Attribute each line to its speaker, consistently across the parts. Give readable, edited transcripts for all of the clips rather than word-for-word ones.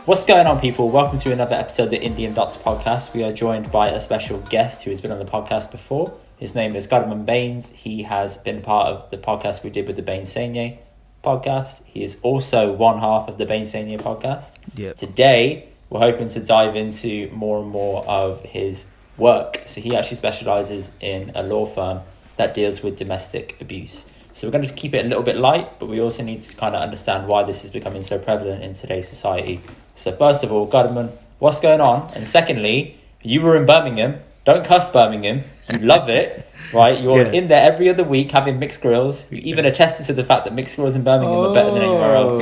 Speaker 1: What's going on, people? Welcome to another episode of the Indy Podcast. We are joined by a special guest who has been on the podcast before. His name is Karman Bains. He has been part of the podcast we did with the Bainsainye Podcast. He is also one half of the Bainsainye Podcast.
Speaker 2: Yep.
Speaker 1: Today, we're hoping to dive into more and more of his work. So he actually specialises in a law firm that deals with domestic abuse. So we're going to keep it a little bit light, but we also need to kind of understand why this is becoming so prevalent in today's society. So first of all, Karman, what's going on? And secondly, you were in Birmingham. Don't cuss Birmingham. You love it, right? You're in there every other week having mixed grills. You even attested to the fact that mixed grills in Birmingham are better than anywhere else.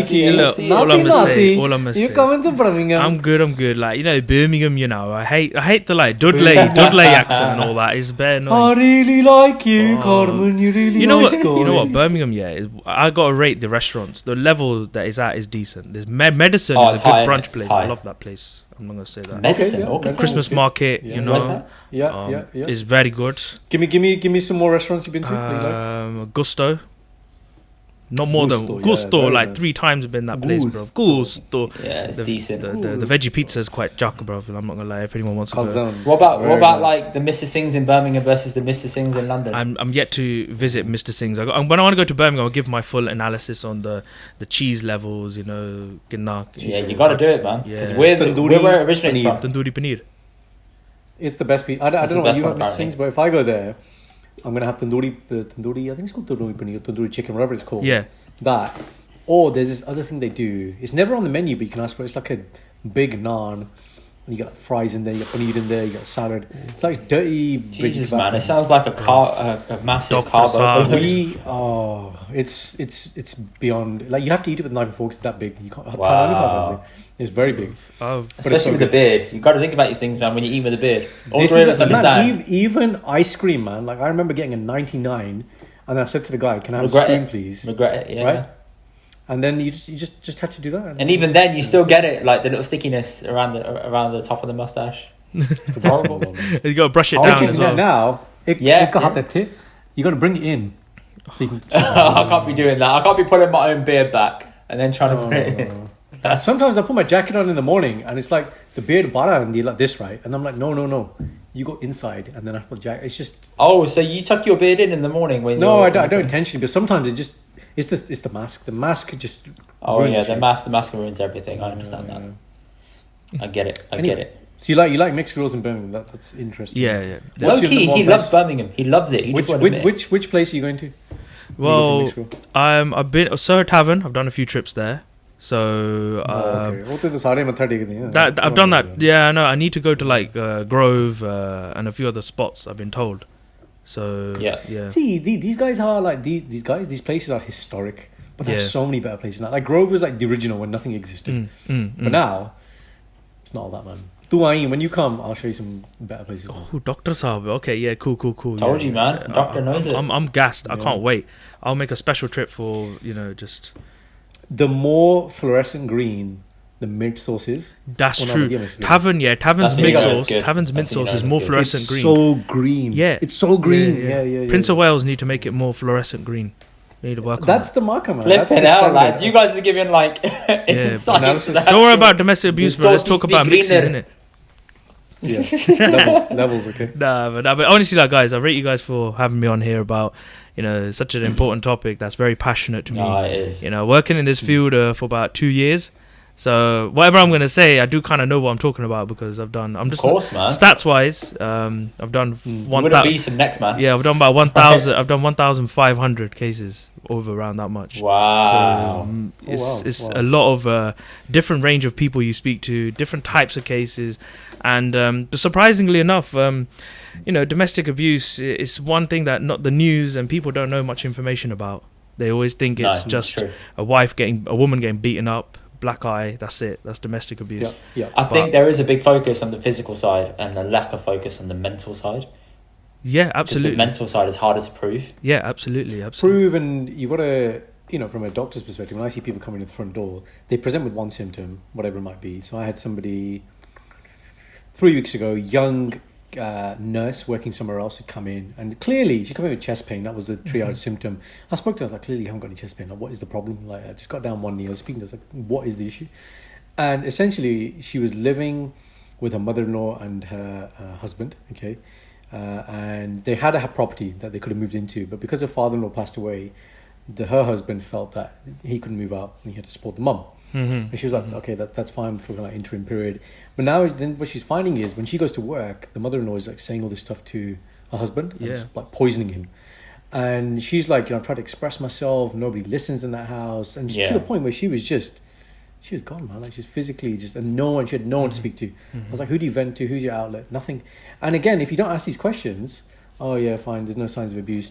Speaker 2: Sneaky. Look, all I'm gonna say.
Speaker 3: You coming to Birmingham?
Speaker 2: I'm good. Like, you know, Birmingham. You know, I hate the like Dudley accent and all that. It's very annoying.
Speaker 3: I really like you, Karman. You really.
Speaker 2: You know what? Birmingham. Yeah, I gotta rate the restaurants. The level that it's at is decent. There's Medicine is a good brunch place. I love that place. I'm not gonna say that.
Speaker 1: Medicine,
Speaker 3: okay.
Speaker 2: Christmas market, you know.
Speaker 3: Yeah.
Speaker 2: It's very good.
Speaker 3: Give me some more restaurants you've been to.
Speaker 2: Gusto. Not more than Gusto. Like nice. 3 times I've been that place, bro. Gusto.
Speaker 1: Yeah, it's decent.
Speaker 2: The veggie pizza is quite jack, bro. I'm not gonna lie. If anyone wants to go.
Speaker 1: What about like the Mr. Singh's in Birmingham versus the Mr. Singh's in London?
Speaker 2: I'm yet to visit Mr. Singh's. When I want to go to Birmingham, I'll give my full analysis on the cheese levels. You know,
Speaker 1: yeah, you got to do it, man. Because we're where it originates from.
Speaker 2: Tandoori paneer.
Speaker 3: It's the best piece. I don't know what you have Mr. Singh's, but if I go there, I'm gonna have tandoori. I think it's called tandoori paneer, tandoori chicken, whatever it's called.
Speaker 2: Yeah.
Speaker 3: That. Or there's this other thing they do. It's never on the menu, but you can ask for it. It's like a big naan. And you got fries in there, you got paneer in there, you got salad. It's like dirty.
Speaker 1: Jesus, man! It sounds like a massive carbo.
Speaker 3: It's beyond. Like you have to eat it with knife and forks. It's that big. You can't.
Speaker 1: Wow.
Speaker 3: It's very big.
Speaker 1: Especially with the beard. You got to think about these things, man. When you eat with the beard, all three of us understand.
Speaker 3: Man, even ice cream, man. Like I remember getting a 99, and I said to the guy, "Can I have a spoon, please?"
Speaker 1: Regret it, yeah.
Speaker 3: Right. And then you just had to do that.
Speaker 1: And even then, you still get it, like the little stickiness around the top of the mustache. It's horrible.
Speaker 2: You got to brush it down as well.
Speaker 3: Now, you got to bring it in.
Speaker 1: I can't be doing that. I can't be putting my own beard back and then trying to put it in.
Speaker 3: Sometimes I put my jacket on in the morning, and it's like the beard bara and like this, right? And I'm like, no. You go inside, and then I put jacket. It's just.
Speaker 1: Oh, so you tuck your beard in the morning when?
Speaker 3: No, I don't intentionally, but sometimes it just. It's the mask. The mask just.
Speaker 1: Oh yeah, the mask ruins everything. I understand that. I get it.
Speaker 3: So you like mixed grills in Birmingham? That's interesting.
Speaker 2: Yeah.
Speaker 1: Low key, he loves Birmingham. He loves it.
Speaker 3: Which place are you going to?
Speaker 2: Well, I've been Soho Tavern. I've done a few trips there. So I've done that. Yeah, I know. I need to go to like Grove and a few other spots. I've been told. So yeah.
Speaker 3: See, these guys are like these places are historic, but there's so many better places now. Like Grove was like the original when nothing existed, but now it's not all that, man. When you come, I'll show you some better places.
Speaker 2: Oh, Dr. Saab. Okay, yeah, cool.
Speaker 1: Told you, man. Doctor knows it.
Speaker 2: I'm gassed. I can't wait. I'll make a special trip for just.
Speaker 3: The more fluorescent green the mint sauce is.
Speaker 2: That's true. Tavern's mint sauce. Tavern's mint sauce is more fluorescent green.
Speaker 3: It's so green.
Speaker 2: Yeah.
Speaker 3: It's so green. Yeah.
Speaker 2: Prince of Wales need to make it more fluorescent green. They need to work on that.
Speaker 3: That's the marker, man.
Speaker 1: Flip it out, lads. You guys are giving like insights.
Speaker 2: Don't worry about domestic abuse, bro. Let's talk about mixes, innit?
Speaker 3: Yeah, levels, okay.
Speaker 2: But honestly, like guys, I rate you guys for having me on here about such an important topic that's very passionate to me.
Speaker 1: No, it is.
Speaker 2: Working in this field for about 2 years. So whatever I'm gonna say, I do kind of know what I'm talking about because I've done. I'm just
Speaker 1: of course, man.
Speaker 2: Stats wise, I've done
Speaker 1: 1,000. Be some next, man.
Speaker 2: Yeah, I've done about 1,000. I've done 1,500 cases over around that much.
Speaker 1: Wow.
Speaker 2: So it's a lot of different range of people you speak to, different types of cases, and surprisingly enough, domestic abuse is one thing that not the news and people don't know much information about. They always think it's just a woman getting beaten up. Black eye, that's it. That's domestic abuse.
Speaker 3: Yeah.
Speaker 1: I think there is a big focus on the physical side and a lack of focus on the mental side.
Speaker 2: Yeah, absolutely.
Speaker 1: The mental side is harder to prove.
Speaker 2: Yeah, absolutely.
Speaker 3: Prove, and you got to, from a doctor's perspective, when I see people coming in the front door, they present with one symptom, whatever it might be. So I had somebody 3 weeks ago, young nurse working somewhere else had come in, and clearly she came in with chest pain. That was a triage symptom. I spoke to her. I was like, clearly you haven't got any chest pain. Like, what is the problem? Like, I just got down one knee. I was speaking to her. I was like, what is the issue? And essentially, she was living with her mother-in-law and her husband. Okay, and they had a property that they could have moved into, but because her father-in-law passed away, her husband felt that he couldn't move out and he had to support the mum. And she was like, okay, that's fine for like interim period. But now then what she's finding is when she goes to work, the mother-in-law is like saying all this stuff to her husband, and it's like poisoning him. And she's like, I'm trying to express myself, nobody listens in that house. And to the point where she was gone, man. Like, she's physically she had no one to speak to. I was like, who do you vent to? Who's your outlet? Nothing. And again, if you don't ask these questions, oh yeah, fine, there's no signs of abuse,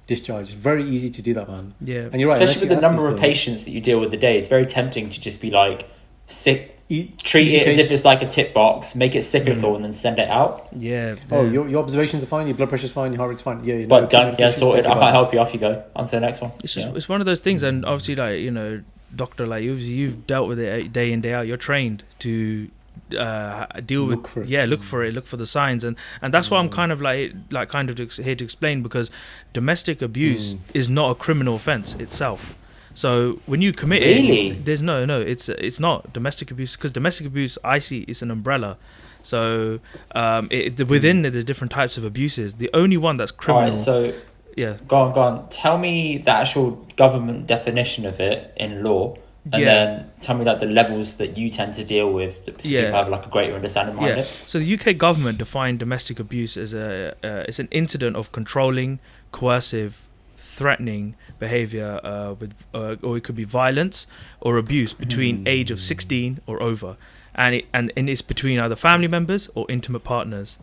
Speaker 3: discharge. It's very easy to do that, man.
Speaker 2: Yeah.
Speaker 3: And you're right.
Speaker 1: Especially with the number of patients that you deal with a day, it's very tempting to just be like, treat it as if it's like a tick box, make it cyclical, and then send it out.
Speaker 2: Yeah.
Speaker 3: Oh, your observations are fine, your blood pressure's fine, your heart rate's fine. Yeah.
Speaker 1: But done. Yeah, sorted. I can't help you. Off you go. On to the next one.
Speaker 2: It's just it's one of those things, and obviously, like, you know, doctor, like you've dealt with it day in day out. You're trained to look for the signs, and that's what I'm kind of here to explain, because domestic abuse is not a criminal offense itself. So when you commit it, there's it's not domestic abuse, because domestic abuse, I see, is an umbrella. So within there's different types of abuses. The only one that's criminal.
Speaker 1: All right, so go on. Tell me the actual government definition of it in law. And then tell me like the levels that you tend to deal with that people have like a greater understanding behind it.
Speaker 2: So the UK government defined domestic abuse as it's an incident of controlling, coercive, threatening behaviour or it could be violence or abuse between age of 16 or over, and it's between either family members or intimate partners,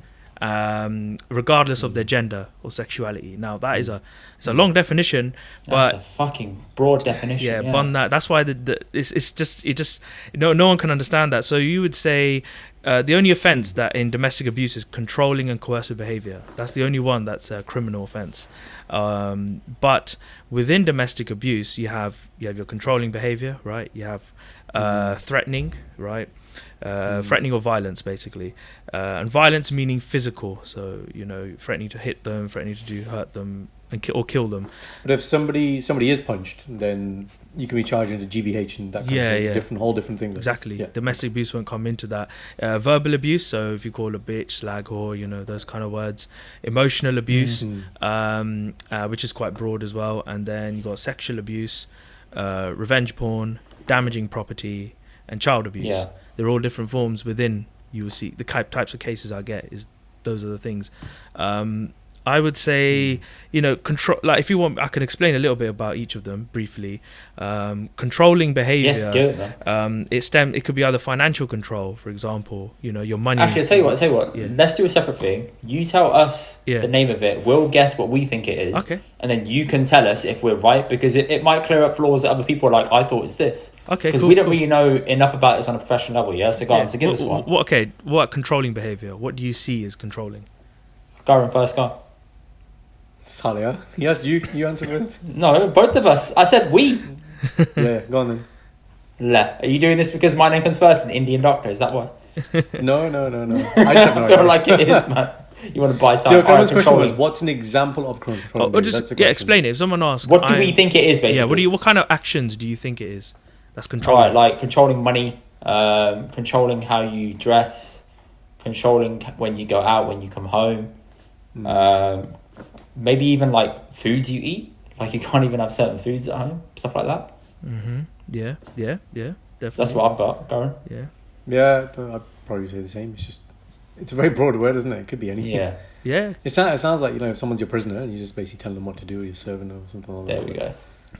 Speaker 2: regardless of their gender or sexuality. Now that is it's a long definition, but
Speaker 1: that's a fucking broad definition.
Speaker 2: But that's why no one can understand that. So you would say the only offence that in domestic abuse is controlling and coercive behaviour. That's the only one that's a criminal offence. But within domestic abuse, you have your controlling behaviour, right? You have threatening, right? Threatening or violence, basically, and violence meaning physical. So threatening to hit them, threatening to hurt them, and kill them.
Speaker 3: But if somebody is punched, then you can be charged into GBH, and that comes whole different thing.
Speaker 2: Exactly. Yeah. Domestic abuse won't come into that. Verbal abuse, so if you call a bitch, slag, whore, those kind of words. Emotional abuse, which is quite broad as well. And then you got sexual abuse, revenge porn, damaging property, and child abuse. Yeah. They're all different forms within. You will see the types of cases I get is those are the things. I would say, control. Like, if you want, I can explain a little bit about each of them briefly. Controlling behavior. It could be either financial control, for example. Your money.
Speaker 1: Actually, I'll tell you what. Yeah. Let's do a separate thing. You tell us the name of it. We'll guess what we think it is.
Speaker 2: Okay.
Speaker 1: And then you can tell us if we're right, because it might clear up flaws that other people are like, I thought it's this.
Speaker 2: Okay.
Speaker 1: Because we don't really know enough about this on a professional level. Yeah. So go on. So give us one.
Speaker 2: What controlling behavior? What do you see as controlling?
Speaker 1: Karman first. Go.
Speaker 3: Salia. He asked you. You answer first.
Speaker 1: No, both of us. I said we.
Speaker 3: Yeah, go on then.
Speaker 1: Are you doing this because my name comes first, an Indian doctor? Is that why?
Speaker 3: No. I just have no idea.
Speaker 1: Feel like it is, man. You want to buy time?
Speaker 3: Karman's question was, what's an example of controlling?
Speaker 2: Explain it. If someone asks,
Speaker 1: what do we think it is, basically?
Speaker 2: Yeah. What kind of actions do you think it is? That's controlling.
Speaker 1: Right, like controlling money, controlling how you dress, controlling when you go out, when you come home. Maybe even like foods you eat, like you can't even have certain foods at home, stuff like that.
Speaker 2: Yeah, definitely.
Speaker 1: That's what I've got, Karan.
Speaker 3: Yeah, I'd probably say the same. It's a very broad word, isn't it? It could be anything.
Speaker 2: Yeah.
Speaker 3: It sounds like, if someone's your prisoner and you just basically tell them what to do, you're serving them or something like that.
Speaker 1: There we go.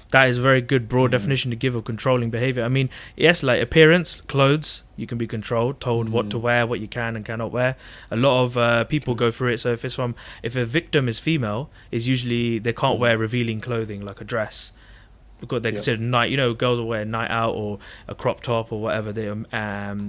Speaker 2: That is a very good broad definition to give of controlling behavior. I mean, yes, like appearance, clothes, you can be controlled, told what to wear, what you can and cannot wear. A lot of people go through it. So if a victim is female, is usually they can't wear revealing clothing like a dress, because they're considered night. You know, girls will wear a night out or a crop top or whatever. They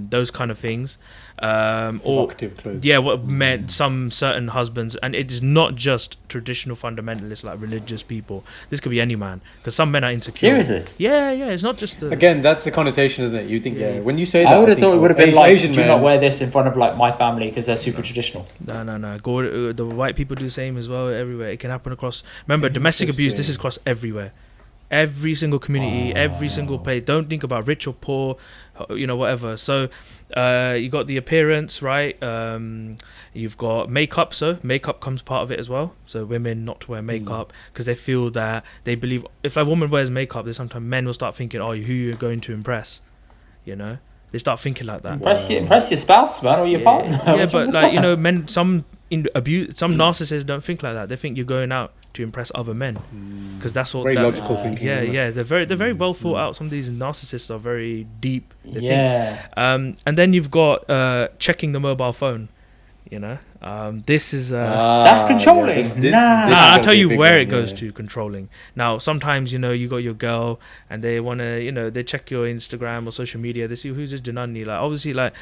Speaker 2: those kind of things. Or
Speaker 3: clothes.
Speaker 2: Yeah, what men, some certain husbands, and it is not just traditional fundamentalists like religious people. This could be any man, because some men are insecure.
Speaker 1: Seriously?
Speaker 2: Yeah, it's not just
Speaker 3: again, that's the connotation, isn't it? You think when you say that,
Speaker 1: I would have thought it would have been like,
Speaker 3: Asian
Speaker 1: do
Speaker 3: men.
Speaker 1: not wear this in front of like my family because they're super traditional.
Speaker 2: No. Go, the white people do the same as well everywhere. It can happen across. Remember, domestic abuse. This is across everywhere. Every single community, every single place. Don't think about rich or poor, whatever. So you got the appearance, right? You've got makeup. So makeup comes part of it as well. So women not to wear makeup because they feel that they believe if a woman wears makeup, then sometimes men will start thinking, oh, who you're going to impress, They start thinking like that.
Speaker 1: Impress your spouse, man, or your partner.
Speaker 2: Yeah, but like men, some narcissists don't think like that. They think you're going out to impress other men, because that's what
Speaker 3: very logical thinking.
Speaker 2: Yeah, they're very well thought out. Some of these narcissists are very deep.
Speaker 1: Yeah.
Speaker 2: And then you've got checking the mobile phone. This is
Speaker 1: that's controlling.
Speaker 2: I'll tell you where it goes to controlling. Now, sometimes you got your girl and they want to they check your Instagram or social media. They see who's this Janani. Like obviously, like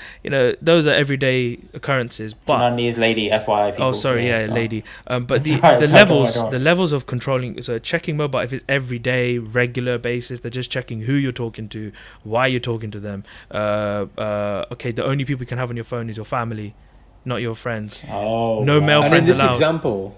Speaker 2: those are everyday occurrences. But
Speaker 1: Janani is lady, FYI. People.
Speaker 2: Oh, sorry, lady. But the levels of controlling. So checking mobile, if it's everyday, regular basis, they're just checking who you're talking to, why you're talking to them. Okay, the only people you can have on your phone is your family, not your friends.
Speaker 1: Oh,
Speaker 2: no male
Speaker 3: and
Speaker 2: friends allowed.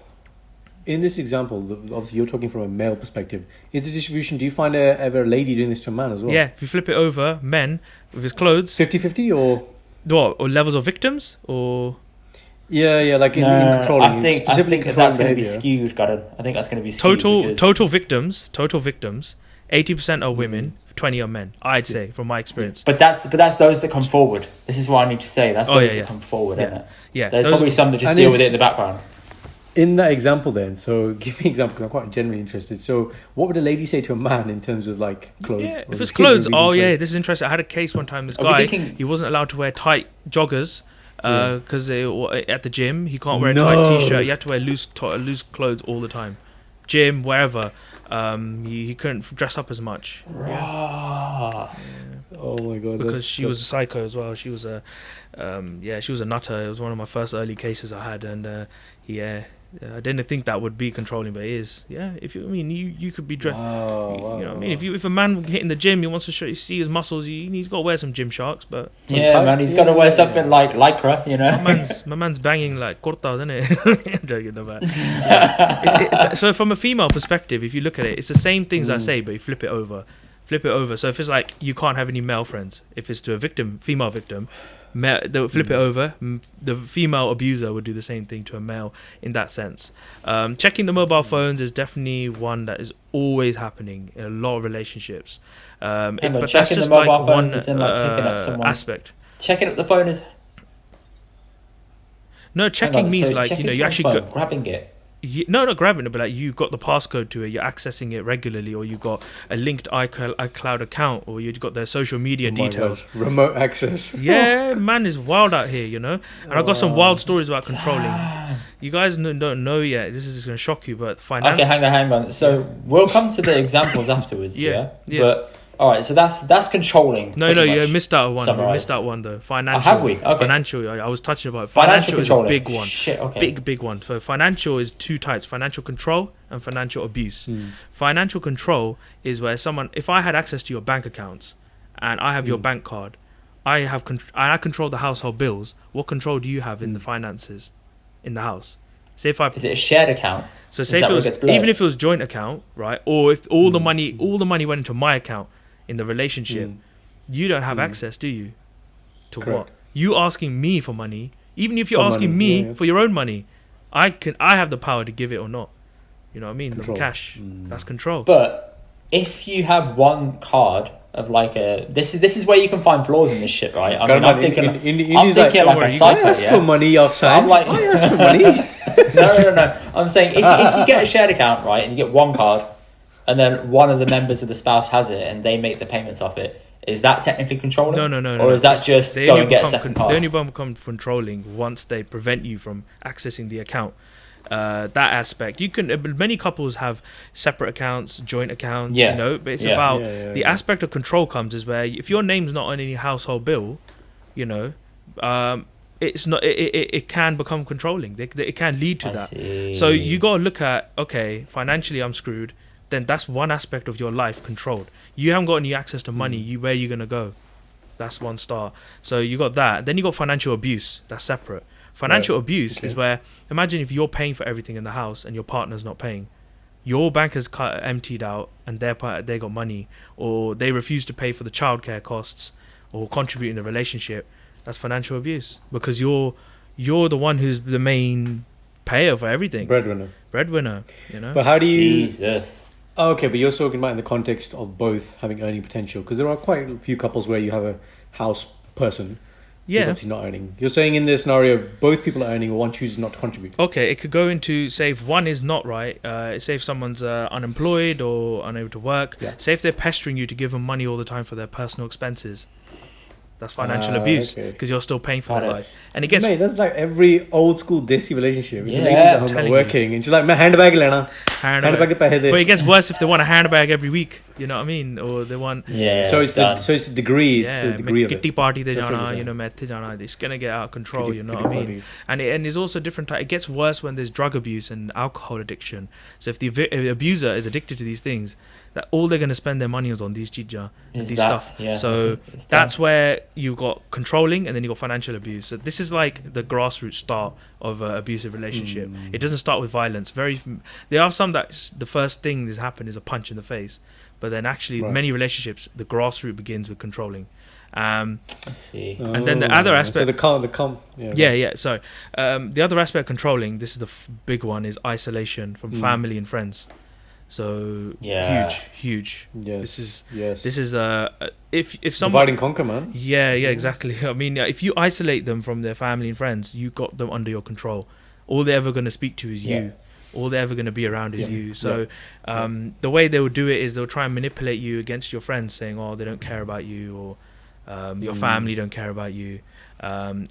Speaker 3: In this example, obviously you're talking from a male perspective. Is the distribution, do you find ever a lady doing this to a man as well?
Speaker 2: Yeah, if you flip it over, men with his clothes.
Speaker 3: 50-50 or?
Speaker 2: What? Or levels of victims? Or?
Speaker 3: Yeah, like in controlling.
Speaker 1: I think that's going to be skewed, Karan. I think that's going to be skewed.
Speaker 2: Total victims. 80% are women, 20 are men. I'd say, from my experience.
Speaker 1: But that's those that come forward. This is what I need to say. That's those that come forward, isn't it?
Speaker 2: Yeah.
Speaker 1: There's probably some that just deal with it in the background.
Speaker 3: In that example, then, so give me an example because I'm quite genuinely interested. So, what would a lady say to a man in terms of like clothes?
Speaker 2: Yeah, if it's clothes, this is interesting. I had a case one time. This guy, he wasn't allowed to wear tight joggers. Because at the gym he can't wear a tight t-shirt. He had to wear loose clothes all the time, gym, wherever. He couldn't dress up as much.
Speaker 3: Oh my god!
Speaker 2: Because she was a psycho as well. She was a she was a nutter. It was one of my first early cases I had, and I didn't think that would be controlling, but it is. Yeah, you could be dressed. If a man hitting the gym, he wants to see his muscles. He's got to wear some Gym Sharks, but
Speaker 1: he's got to wear something like lycra.
Speaker 2: My man's banging like cortas, isn't it? I'm joking about. So from a female perspective, if you look at it, it's the same things I say, but you flip it over. So if it's like you can't have any male friends, if it's to a female victim. They'll flip it over. The female abuser would do the same thing to a male in that sense. Checking the mobile phones is definitely one that is always happening in a lot of relationships. But that's just like one picking up aspect.
Speaker 1: Checking up the phone is...
Speaker 2: No, checking means like, you actually...
Speaker 1: grabbing it.
Speaker 2: Not grabbing it, but like you've got the passcode to it, you're accessing it regularly, or you've got a linked iCloud account, or you've got their social media details.
Speaker 3: God. Remote access.
Speaker 2: Yeah, man is wild out here, And I've got some wild stories about controlling. You guys don't know yet. This is going to shock you, but
Speaker 1: Okay, hang on. So we'll come to the examples afterwards. Yeah. But all right, so that's controlling.
Speaker 2: No, you missed out one. You missed out one though. Financial.
Speaker 1: Have we? Okay.
Speaker 2: Financial. I was touching about financial is a big one.
Speaker 1: Shit. Okay.
Speaker 2: Big one. So financial is two types: financial control and financial abuse. Financial control is where if I had access to your bank accounts, and I have your bank card, I control the household bills. What control do you have in the finances, in the house? Say if is
Speaker 1: it a shared account?
Speaker 2: So say even if it was joint account, right? Or if all the money went into my account. In the relationship, you don't have access, do you? To
Speaker 3: Correct.
Speaker 2: what? You asking me for money, even if you're asking me for your own money, I have the power to give it or not. You know what I mean? The cash. That's control.
Speaker 1: But if you have one card of like this is where you can find flaws in this shit, right? I'm thinking like a psycho.
Speaker 3: I ask for money offside. I ask for money.
Speaker 1: No. I'm saying if you get a shared account, right, and you get one card, and then one of the members of the spouse has it, and they make the payments off it. Is that technically controlling?
Speaker 2: No.
Speaker 1: Or is that just go and get a second card?
Speaker 2: They only become controlling once they prevent you from accessing the account. that aspect. You can many couples have separate accounts, joint accounts,
Speaker 1: Yeah.
Speaker 2: you know, but it's
Speaker 1: Yeah.
Speaker 2: about
Speaker 3: Yeah,
Speaker 2: the aspect of control comes is where if your name's not on any household bill, you know, it's not it can become controlling. It can lead to
Speaker 1: I
Speaker 2: that.
Speaker 1: see.
Speaker 2: So you got to look at, okay, financially I'm screwed. Then that's one aspect of your life controlled. You haven't got any access to money. Where are you gonna go? That's one star. So you got that. Then you got financial abuse. That's separate. Financial abuse is where, imagine if you're paying for everything in the house and your partner's not paying. Your bank has emptied out and they got money, or they refuse to pay for the childcare costs or contribute in the relationship. That's financial abuse, because you're the one who's the main payer for everything. Breadwinner, you know.
Speaker 3: But how do you...
Speaker 1: Jesus.
Speaker 3: Oh, okay, but you're talking about in the context of both having earning potential, because there are quite a few couples where you have a house person who's obviously not earning. You're saying in this scenario, both people are earning, or one chooses not to contribute.
Speaker 2: Okay, it could go into, say if one is not right, say if someone's unemployed or unable to work, say if they're pestering you to give them money all the time for their personal expenses. That's financial abuse, because you're still paying for their life. And it gets...
Speaker 3: Mate, that's like every old school desi relationship. If
Speaker 1: Yeah.
Speaker 3: the lady's at home not working, and she's like, "मैं handbag लेना, handbag के पैसे दे."
Speaker 2: But it gets worse if they want a handbag every week. You know what I mean? Or they want...
Speaker 3: So it's the degree. It's the degree of it.
Speaker 2: Kitty party they
Speaker 3: That's what
Speaker 2: jana,
Speaker 3: you're
Speaker 2: you know,
Speaker 3: saying.
Speaker 2: meth jana. It's gonna get out of control.
Speaker 3: Kitty-
Speaker 2: You know
Speaker 3: kitty
Speaker 2: what I mean?
Speaker 3: party.
Speaker 2: And there's also different type. It gets worse when there's drug abuse and alcohol addiction. So if the abuser is addicted to these things, that all they're gonna spend their money is on these chija and these stuff.
Speaker 1: Yeah,
Speaker 2: So that's where you've got controlling, and then you got financial abuse. So this is like the grassroots start of an abusive relationship. It doesn't start with violence. There are some that the first thing that's happened is a punch in the face, but then actually many relationships, the grassroots begins with controlling.
Speaker 1: I see.
Speaker 2: And then the other aspect...
Speaker 3: So
Speaker 2: So the other aspect of controlling, this is the big one, is isolation from family and friends. So huge.
Speaker 3: Yes.
Speaker 2: This is if someone
Speaker 3: divide and conquer, man.
Speaker 2: Yeah, exactly. I mean, if you isolate them from their family and friends, you got them under your control. All they're ever going to speak to is you. All they're ever going to be around is you. So the way they will do it is they'll try and manipulate you against your friends, saying, "Oh, they don't care about you," or your family don't care about you.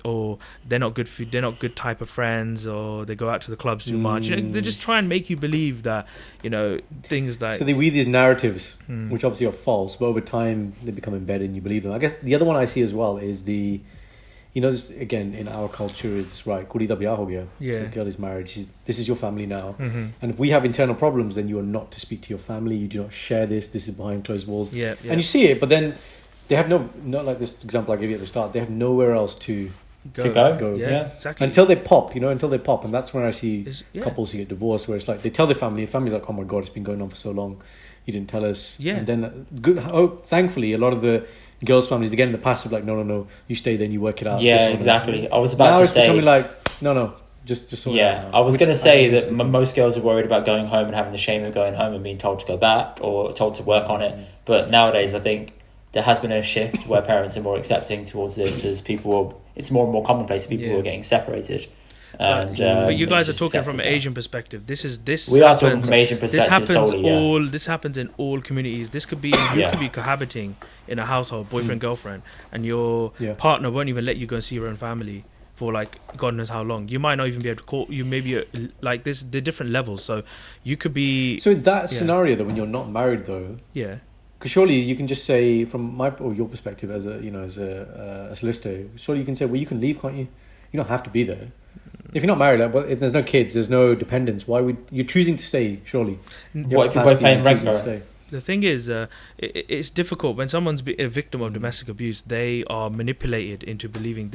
Speaker 2: Or they're not good type of friends, or they go out to the clubs too much. You know, they just try and make you believe that, you know, things like...
Speaker 3: So they weave these narratives, which obviously are false, but over time they become embedded and you believe them. I guess the other one I see as well is the, you know, this, again, in our culture, it's right, kudi da biyah ho gaya. So the girl is married, this is your family now. And if we have internal problems, then you are not to speak to your family, you do not share this is behind closed walls. And you see it, but then they have not like this example I gave you at the start. They have nowhere else to go.
Speaker 2: Yeah, exactly.
Speaker 3: Until they pop, and that's when I see couples who get divorced, where it's like they tell their family. The family's like, "Oh my god, it's been going on for so long, you didn't tell us." And then thankfully, a lot of the girls' families again in the past are like, "No, you stay there and you work it out."
Speaker 1: Yeah, exactly. I was about
Speaker 3: now
Speaker 1: to
Speaker 3: it's
Speaker 1: say,
Speaker 3: becoming like, no. Just sort it out now.
Speaker 1: I was going to say that most girls are worried about going home and having the shame of going home and being told to go back or told to work on it. But nowadays, I think there has been a shift where parents are more accepting towards this, as it's more and more commonplace. People are getting separated.
Speaker 2: But you guys are talking from an Asian perspective.
Speaker 1: We are talking from Asian perspective.
Speaker 2: This happens in all communities. This could be you could be cohabiting in a household, boyfriend girlfriend, and your partner won't even let you go and see your own family for like God knows how long. You might not even be able to call you. Maybe like this, the different levels. So you could be.
Speaker 3: So in that scenario, though, when you're not married, though, because surely you can just say, from my or your perspective as a solicitor, surely you can say, well, you can leave, can't you? You don't have to be there. If you're not married, like, well, if there's no kids, there's no dependents, why would you're choosing to stay? Surely,
Speaker 1: what if you're both paying rent?
Speaker 2: The thing is, it's difficult when someone's a victim of domestic abuse. They are manipulated into believing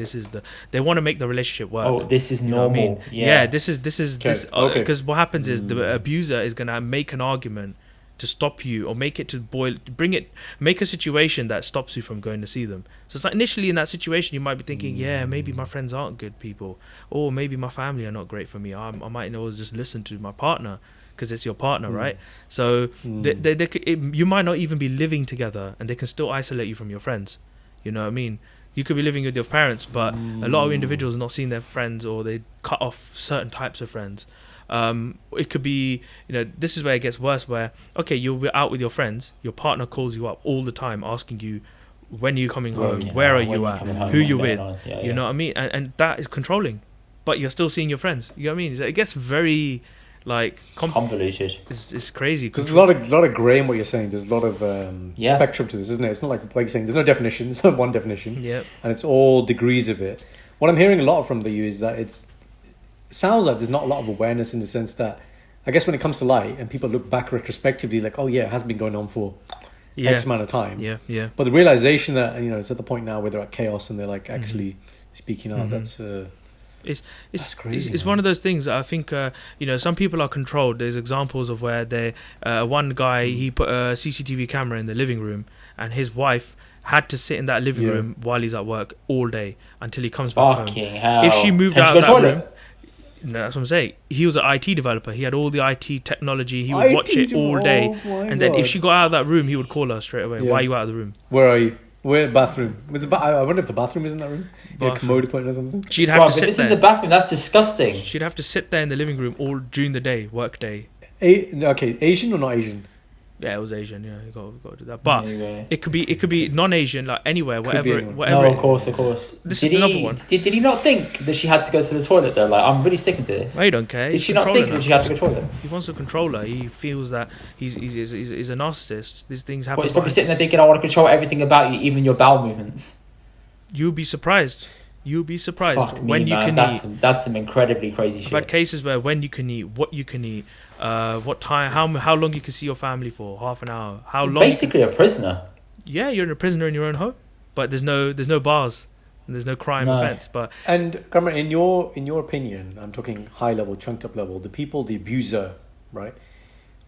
Speaker 2: they want to make the relationship work.
Speaker 1: Oh, this is normal.
Speaker 2: You know what I mean? Yeah, this is because what happens is the abuser is gonna make an argument to stop you, or make a situation that stops you from going to see them. So it's like initially in that situation you might be thinking, maybe my friends aren't good people, or maybe my family are not great for me. I might always just listen to my partner because it's your partner, right? So you might not even be living together, and they can still isolate you from your friends. You know what I mean? You could be living with your parents, but a lot of individuals are not seeing their friends, or they cut off certain types of friends. It could be, this is where it gets worse, where, okay, you're out with your friends, your partner calls you up all the time asking you, when are you coming home? Where are you at? Who you with? You know what I mean? And that is controlling. but you're still seeing your friends. You know what I mean? It gets very like
Speaker 1: convoluted.
Speaker 2: It's crazy.
Speaker 3: There's a lot of grey in what you're saying. There's a lot of spectrum to this, isn't it? It's not like you're saying there's no definition. There's not one definition.
Speaker 2: Yeah.
Speaker 3: And it's all degrees of it. What I'm hearing a lot from you is that it sounds like there's not a lot of awareness in the sense that, I guess when it comes to light and people look back retrospectively, like, oh yeah, it has been going on for X amount of time.
Speaker 2: Yeah.
Speaker 3: But the realization that, it's at the point now where they're at chaos and they're like actually speaking out, that's crazy.
Speaker 2: It's one of those things that I think some people are controlled. There's examples of where they one guy, he put a CCTV camera in the living room, and his wife had to sit in that living room while he's at work all day until he comes back home.
Speaker 1: Hell.
Speaker 2: If she moved out of that room, no, that's what I'm saying. He was an IT developer. He had all the IT technology. He would watch it all day, and then if she got out of that room, he would call her straight away. Why are you out of the room?
Speaker 3: Where are you? Where bathroom? I wonder if the bathroom is in that room. A commode point or something.
Speaker 2: She'd have to sit
Speaker 1: it's
Speaker 2: there.
Speaker 1: In the bathroom. That's disgusting.
Speaker 2: She'd have to sit there in the living room all during the day, work day.
Speaker 3: Okay, Asian or not Asian?
Speaker 2: Yeah, it was Asian. Yeah, you got to do that. But it could be non-Asian, like anywhere, whatever.
Speaker 1: No, of course.
Speaker 2: This is another one.
Speaker 1: Did he not think that she had to go to the toilet though? Like, I'm really sticking to this.
Speaker 2: I don't care.
Speaker 1: Did she not think that she had to go to the toilet?
Speaker 2: He wants to control her. He feels that he's a narcissist. These things happen.
Speaker 1: Well, he's probably sitting there thinking, I want to control everything about you, even your bowel movements.
Speaker 2: You'll be surprised. You'll be surprised
Speaker 1: when you can eat. That's some incredibly crazy shit.
Speaker 2: I've had cases where when you can eat, what you can eat, what time, how long you can see your family for, half an hour, how long.
Speaker 1: Basically a prisoner.
Speaker 2: Yeah, you're a prisoner in your own home, but there's no bars and there's no crime offence. But
Speaker 3: Karman, in your opinion, I'm talking high level, chunked up level. The people, the abuser, right?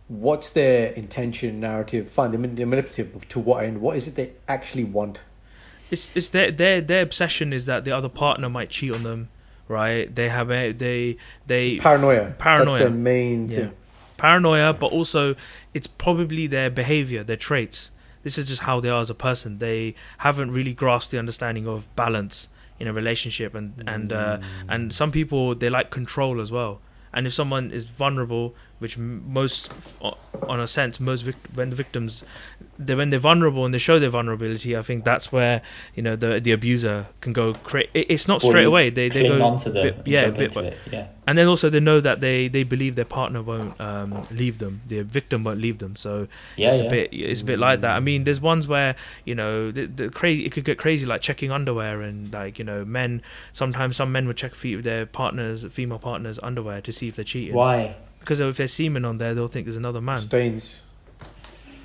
Speaker 3: What's their intention, narrative? Fine, they're manipulative to what end? What is it they actually want?
Speaker 2: It's their obsession is that the other partner might cheat on them, right? They have
Speaker 3: paranoia. That's their main thing.
Speaker 2: Paranoia, but also it's probably their behavior, their traits. This is just how they are as a person. They haven't really grasped the understanding of balance in a relationship, and some people, they like control as well. And if someone is vulnerable, which when the victims, when they're vulnerable and they show their vulnerability, I think that's where the abuser can go. It's not straight away. They go
Speaker 1: onto them,
Speaker 2: and then also they know that they believe their partner won't leave them. The victim won't leave them. So it's a bit like that. I mean, there's ones where the crazy. It could get crazy, like checking underwear and men. Sometimes some men would check their female partners' underwear to see if they're cheating.
Speaker 1: Why?
Speaker 2: Because if there's semen on there, they'll think there's another man.
Speaker 3: Stains.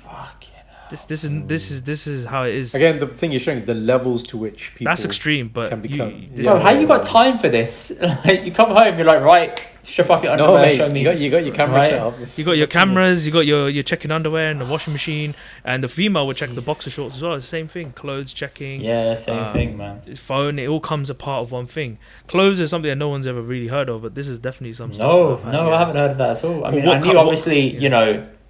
Speaker 1: Fucking hell.
Speaker 2: This is how it is.
Speaker 3: Again, the thing you're showing, the levels to which people
Speaker 2: that's extreme, but
Speaker 3: can become.
Speaker 1: How you got time for this? Like, you come home, you're like, right, strip off your underwear,
Speaker 3: mate,
Speaker 1: show me.
Speaker 3: You got your camera set up.
Speaker 2: You got your cameras, you got your checking underwear and the washing machine, and the female will check the boxer shorts as well. It's the same thing, clothes checking.
Speaker 1: Yeah, same thing, man.
Speaker 2: Phone, it all comes a part of one thing. Clothes is something that no one's ever really heard of, but this is definitely some stuff.
Speaker 1: I haven't heard of that at all. I mean, I knew obviously,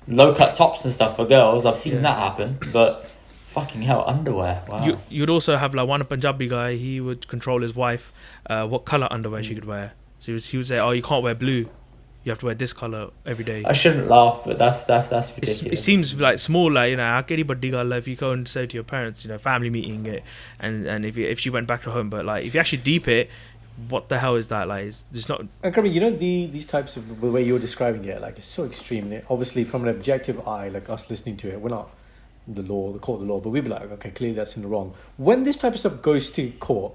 Speaker 1: low cut tops and stuff for girls. I've seen that happen, but fucking hell, underwear. Wow.
Speaker 2: You'd also have like one Punjabi guy. He would control his wife, what color underwear she could wear. So he would say, "Oh, you can't wear blue. You have to wear this color every day."
Speaker 1: I shouldn't laugh, but that's ridiculous.
Speaker 2: It seems like small, like if you go and say to your parents, family meeting it, and if she went back to home, but like if you actually deep it, what the hell is that? Like, it's not.
Speaker 3: And Karman, these types of the way you're describing it, like it's so extreme. And obviously, from an objective eye, like us listening to it, we're not the court of the law, but we'd be like, okay, clearly that's in the wrong. When this type of stuff goes to court,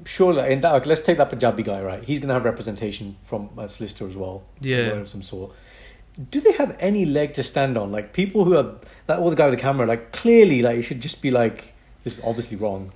Speaker 3: surely in that, let's take that Punjabi guy, right? He's gonna have representation from a solicitor as well, of some sort. Do they have any leg to stand on? Like people who are that, or the guy with the camera, like clearly, like it should just be like this is obviously wrong.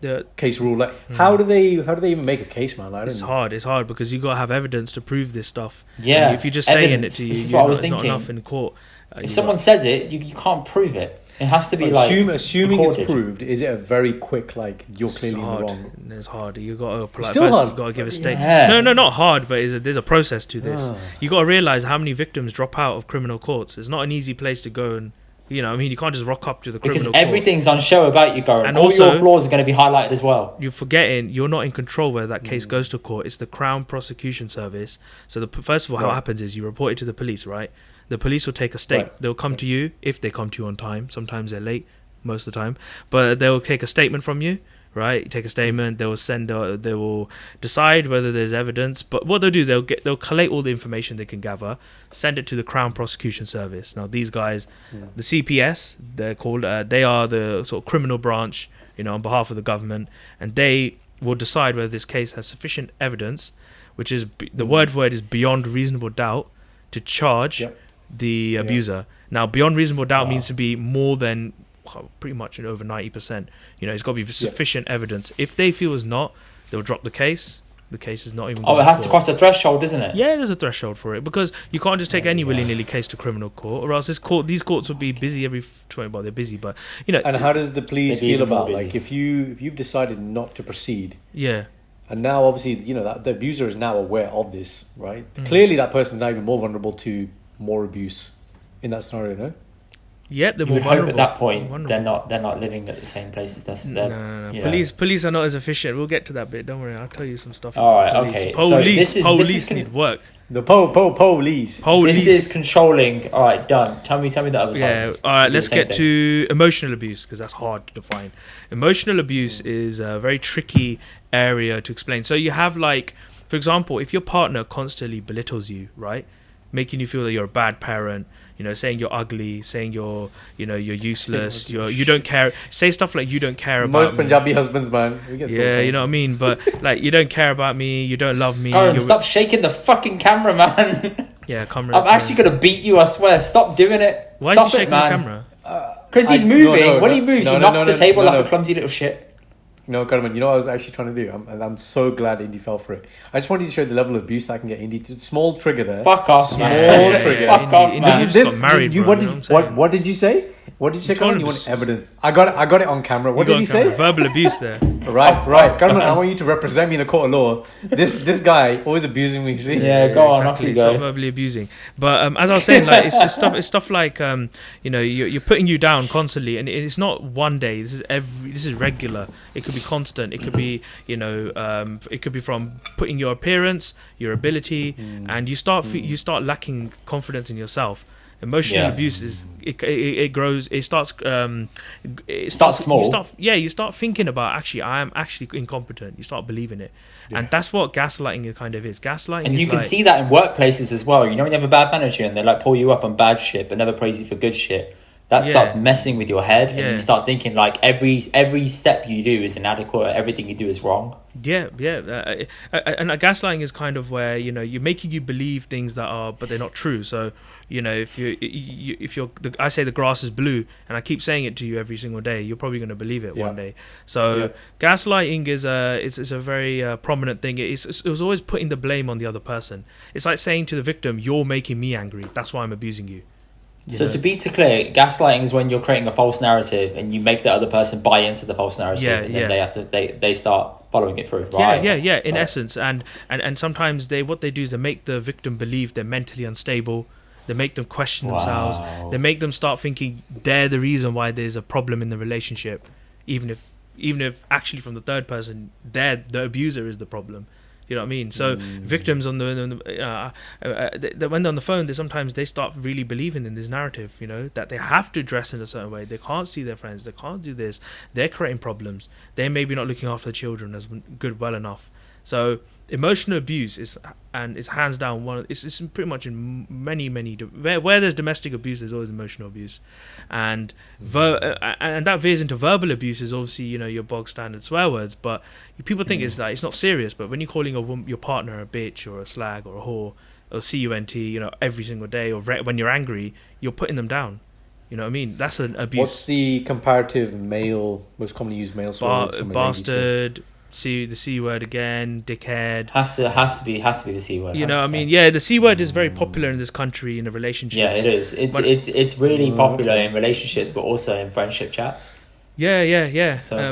Speaker 3: The case rule, like how do they even make a case, man? It's
Speaker 2: hard because you gotta have evidence to prove this stuff.
Speaker 1: Yeah,
Speaker 2: if you're just saying it to you, it's not enough in court.
Speaker 1: If someone says it, you can't prove it. It has to be
Speaker 3: assuming
Speaker 1: recorded.
Speaker 3: It's proved. Is it a very quick you're clearly in the wrong?
Speaker 2: It's hard. You got to
Speaker 3: still hard.
Speaker 2: You got to give a statement. No, not hard, but there's a process to this. You got to realize how many victims drop out of criminal courts. It's not an easy place to go and. You can't just rock up to the criminal court.
Speaker 1: Because everything's on show about you, Karan. And all your flaws are going to be highlighted as well.
Speaker 2: You're forgetting you're not in control where that case goes to court. It's the Crown Prosecution Service. So first of all, how it happens is you report it to the police, right? The police will take a statement. They'll come to you if they come to you on time. Sometimes they're late, most of the time. But they'll take a statement from you. right? You take a statement, they will decide whether there's evidence. But what they'll do, they'll collate all the information they can gather, send it to the Crown Prosecution Service. Now these guys, the CPS, they're called, they are the sort of criminal branch, on behalf of the government, and they will decide whether this case has sufficient evidence, which is the word for it is beyond reasonable doubt, to charge the abuser. Now, beyond reasonable doubt means to be more than pretty much over 90%. It's got to be sufficient evidence. If they feel it's not, they'll drop the case. The case is not even.
Speaker 1: It has to cross a threshold, isn't it?
Speaker 2: Yeah, there's a threshold for it, because you can't just take any willy-nilly case to criminal court, or else these courts would be busy every 20. Well, they're busy, but
Speaker 3: And how does the police feel about if you've decided not to proceed?
Speaker 2: Yeah.
Speaker 3: And now, obviously, that the abuser is now aware of this, right? Clearly, that person's now even more vulnerable to more abuse in that scenario, no?
Speaker 2: Yeah, they're
Speaker 1: you
Speaker 2: more
Speaker 1: would hope
Speaker 2: vulnerable.
Speaker 1: at that point they're not living at the same places.
Speaker 2: No. Police are not as efficient. We'll get to that bit. Don't worry. I'll tell you some stuff.
Speaker 1: All right.
Speaker 2: Police.
Speaker 1: Okay.
Speaker 2: Police need work.
Speaker 3: The police.
Speaker 1: This is controlling. All right. Done. Tell me the other side.
Speaker 2: Yeah. All right. Let's get to emotional abuse, because that's hard to define. Emotional abuse is a very tricky area to explain. So you have, for example, if your partner constantly belittles you, right, making you feel that you're a bad parent, saying you're ugly, saying you're useless, you don't care, say stuff like you don't care about
Speaker 3: most Punjabi husbands, man.
Speaker 2: You know what I mean? But you don't care about me, you don't love me.
Speaker 1: Karan, stop shaking the fucking camera, man.
Speaker 2: Yeah, camera.
Speaker 1: I'm actually gonna beat you, I swear. Stop doing it.
Speaker 2: Why
Speaker 1: Stop
Speaker 2: is he shaking the camera?
Speaker 1: Because he's moving. When he moves, he knocks the table like a clumsy little shit.
Speaker 3: No, Karman, you know what I was actually trying to do? I'm so glad Indy fell for it. I just wanted to show the level of abuse I can get Indy to. Small trigger there.
Speaker 1: Fuck off,
Speaker 3: Small trigger.
Speaker 1: Fuck off, man.
Speaker 2: This is got married,
Speaker 3: what did you say? What did you say, Karman? You want evidence? I got it on camera. What did he say?
Speaker 2: Verbal abuse there.
Speaker 3: Right. Karman, I want you to represent me in the court of law. This guy always abusing me, see?
Speaker 1: Yeah, go on,
Speaker 2: exactly.
Speaker 1: off you go.
Speaker 2: So verbally abusing. But as I was saying, it's stuff like you're putting you down constantly, and it's not one day. This is regular. It could be constant. It could be it could be from putting your appearance, your ability, and you start lacking confidence in yourself. Emotional abuse is it grows. It starts
Speaker 1: small.
Speaker 2: You start thinking about, actually, I am actually incompetent. You start believing it, and that's what gaslighting kind of is. Gaslighting,
Speaker 1: and you can see that in workplaces as well. When you have a bad manager and they pull you up on bad shit, but never praise you for good shit. That starts messing with your head, and you start thinking every step you do is inadequate. Everything you do is wrong. And gaslighting is kind of where you're making you believe things but they're not true. So I say the grass is blue, and I keep saying it to you every single day, you're probably going to believe it one day. So gaslighting is a very prominent thing. It was always putting the blame on the other person. It's like saying to the victim, "You're making me angry. That's why I'm abusing you." So to be clear, gaslighting is when you're creating a false narrative and you make the other person buy into the false narrative, and then they start following it through. Right?
Speaker 2: In essence, and sometimes what they do is they make the victim believe they're mentally unstable. They make them question themselves. They make them start thinking they're the reason why there's a problem in the relationship, even if actually from the third person, the abuser is the problem. You know what I mean? So victims when they're on the phone, they start really believing in this narrative, that they have to dress in a certain way. They can't see their friends. They can't do this. They're creating problems. They're maybe not looking after the children well enough. So emotional abuse is hands down it's pretty much in many where there's domestic abuse, there's always emotional abuse, and that veers into verbal abuse. Is obviously your bog standard swear words, but people think it's not serious. But when you're calling your partner a bitch or a slag or a whore or cunt, every single day, or when you're angry, you're putting them down. You know what I mean? That's an abuse.
Speaker 3: What's the comparative most commonly used male swear words?
Speaker 2: Bastard. The C word again, dickhead.
Speaker 1: Has to be the C word.
Speaker 2: You know, 100%. I mean, the C word is very popular in this country in the relationships.
Speaker 1: Yeah, it is. It's really popular in relationships, but also in friendship chats.
Speaker 2: Yeah.
Speaker 1: So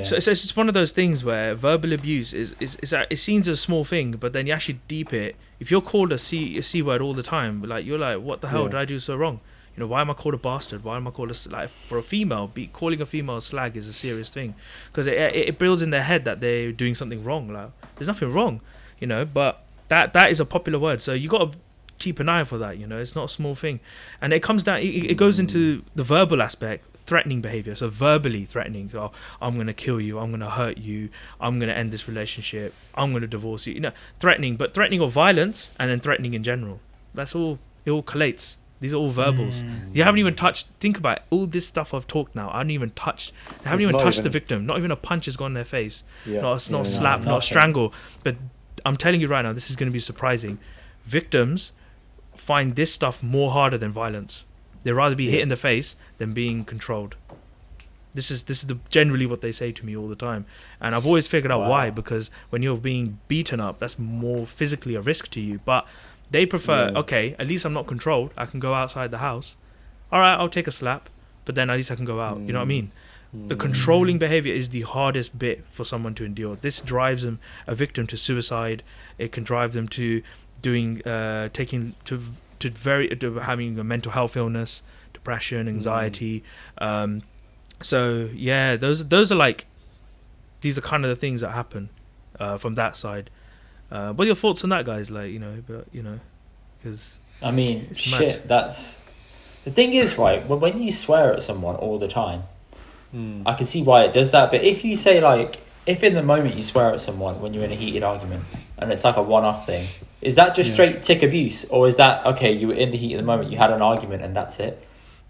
Speaker 2: So it's one of those things where verbal abuse is it seems a small thing, but then you actually deep it. If you're called a C word all the time, you're like, what the hell did I do so wrong? Why am I called a bastard? Why am I called for a female? Calling a female a slag is a serious thing, because it builds in their head that they're doing something wrong. There's nothing wrong, but that is a popular word. So you got to keep an eye for that. It's not a small thing, and it comes down. It goes into the verbal aspect. threatening behavior, so verbally threatening. So I'm going to kill you, I'm going to hurt you, I'm going to end this relationship, I'm going to divorce you. Threatening, but threatening of violence and then threatening in general. That's all. It all collates. These are all verbals. You haven't even touched. Think about it, all this stuff I've talked now. I haven't even touched. They haven't even touched the victim. Not even a punch has gone in their face. Not a slap, not a strangle. But I'm telling you right now, this is going to be surprising. Victims find this stuff more harder than violence. They'd rather be hit in the face than being controlled. This is generally what they say to me all the time, and I've always figured out why. Because when you're being beaten up, that's more physically a risk to you. But they prefer, okay, at least I'm not controlled. I can go outside the house. All right, I'll take a slap, but then at least I can go out. You know what I mean? The controlling behavior is the hardest bit for someone to endure. This drives them, a victim, to suicide. It can drive them to doing, having a mental health illness, depression, anxiety. So yeah, those are like, these are kind of the things that happen from that side. What are your thoughts on that, guys? Like, because
Speaker 1: I mean, shit. That's the thing is, right? When you swear at someone all the time, I can see why it does that. But if you say, like, if in the moment you swear at someone when you're in a heated argument and it's like a one-off thing, is that just straight tick abuse, or is that okay? You were in the heat of the moment, you had an argument, and that's it.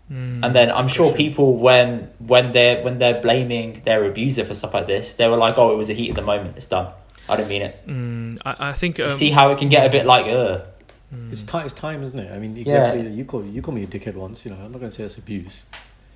Speaker 1: And then I'm sure people, when they're blaming their abuser for stuff like this, they were like, "Oh, it was a heat of the moment. It's done. I didn't mean it."
Speaker 2: I think
Speaker 1: see how it can get a bit like,
Speaker 3: It's time, isn't it? I mean, you call me a dickhead once. I'm not going to say that's abuse.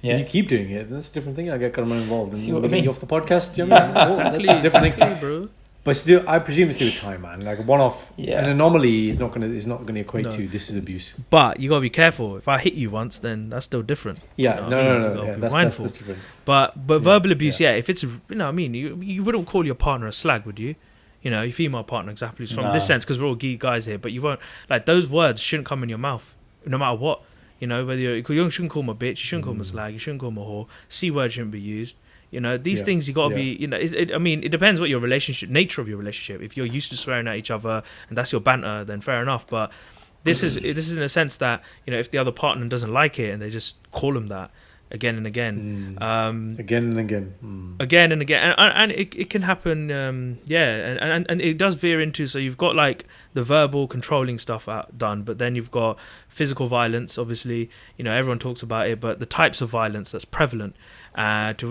Speaker 3: Yeah. If you keep doing it, then that's a different thing. I get Karman involved and we get you off the podcast. Do you know what I mean?
Speaker 2: Exactly,
Speaker 3: that's a different thing,
Speaker 2: bro.
Speaker 3: But still, I presume it's still time, man. Like a one-off, an anomaly is not gonna equate to this is abuse.
Speaker 2: But you gotta be careful. If I hit you once, then that's still different.
Speaker 3: Yeah, no. Yeah, that's different.
Speaker 2: But verbal abuse, if it's you wouldn't call your partner a slag, would you? Your female partner, exactly, from this sense, because we're all geek guys here. But you won't, like, those words shouldn't come in your mouth, no matter what. Whether you shouldn't call them a bitch, you shouldn't call them a slag, you shouldn't call them a whore. C word shouldn't be used. These things you gotta be. It depends what your nature of your relationship. If you're used to swearing at each other and that's your banter, then fair enough. But this is in a sense that if the other partner doesn't like it and they just call them that again and again,
Speaker 3: again and again,
Speaker 2: and it can happen. And it does veer into, so you've got like the verbal controlling stuff done, but then you've got physical violence. Obviously, everyone talks about it, but the types of violence that's prevalent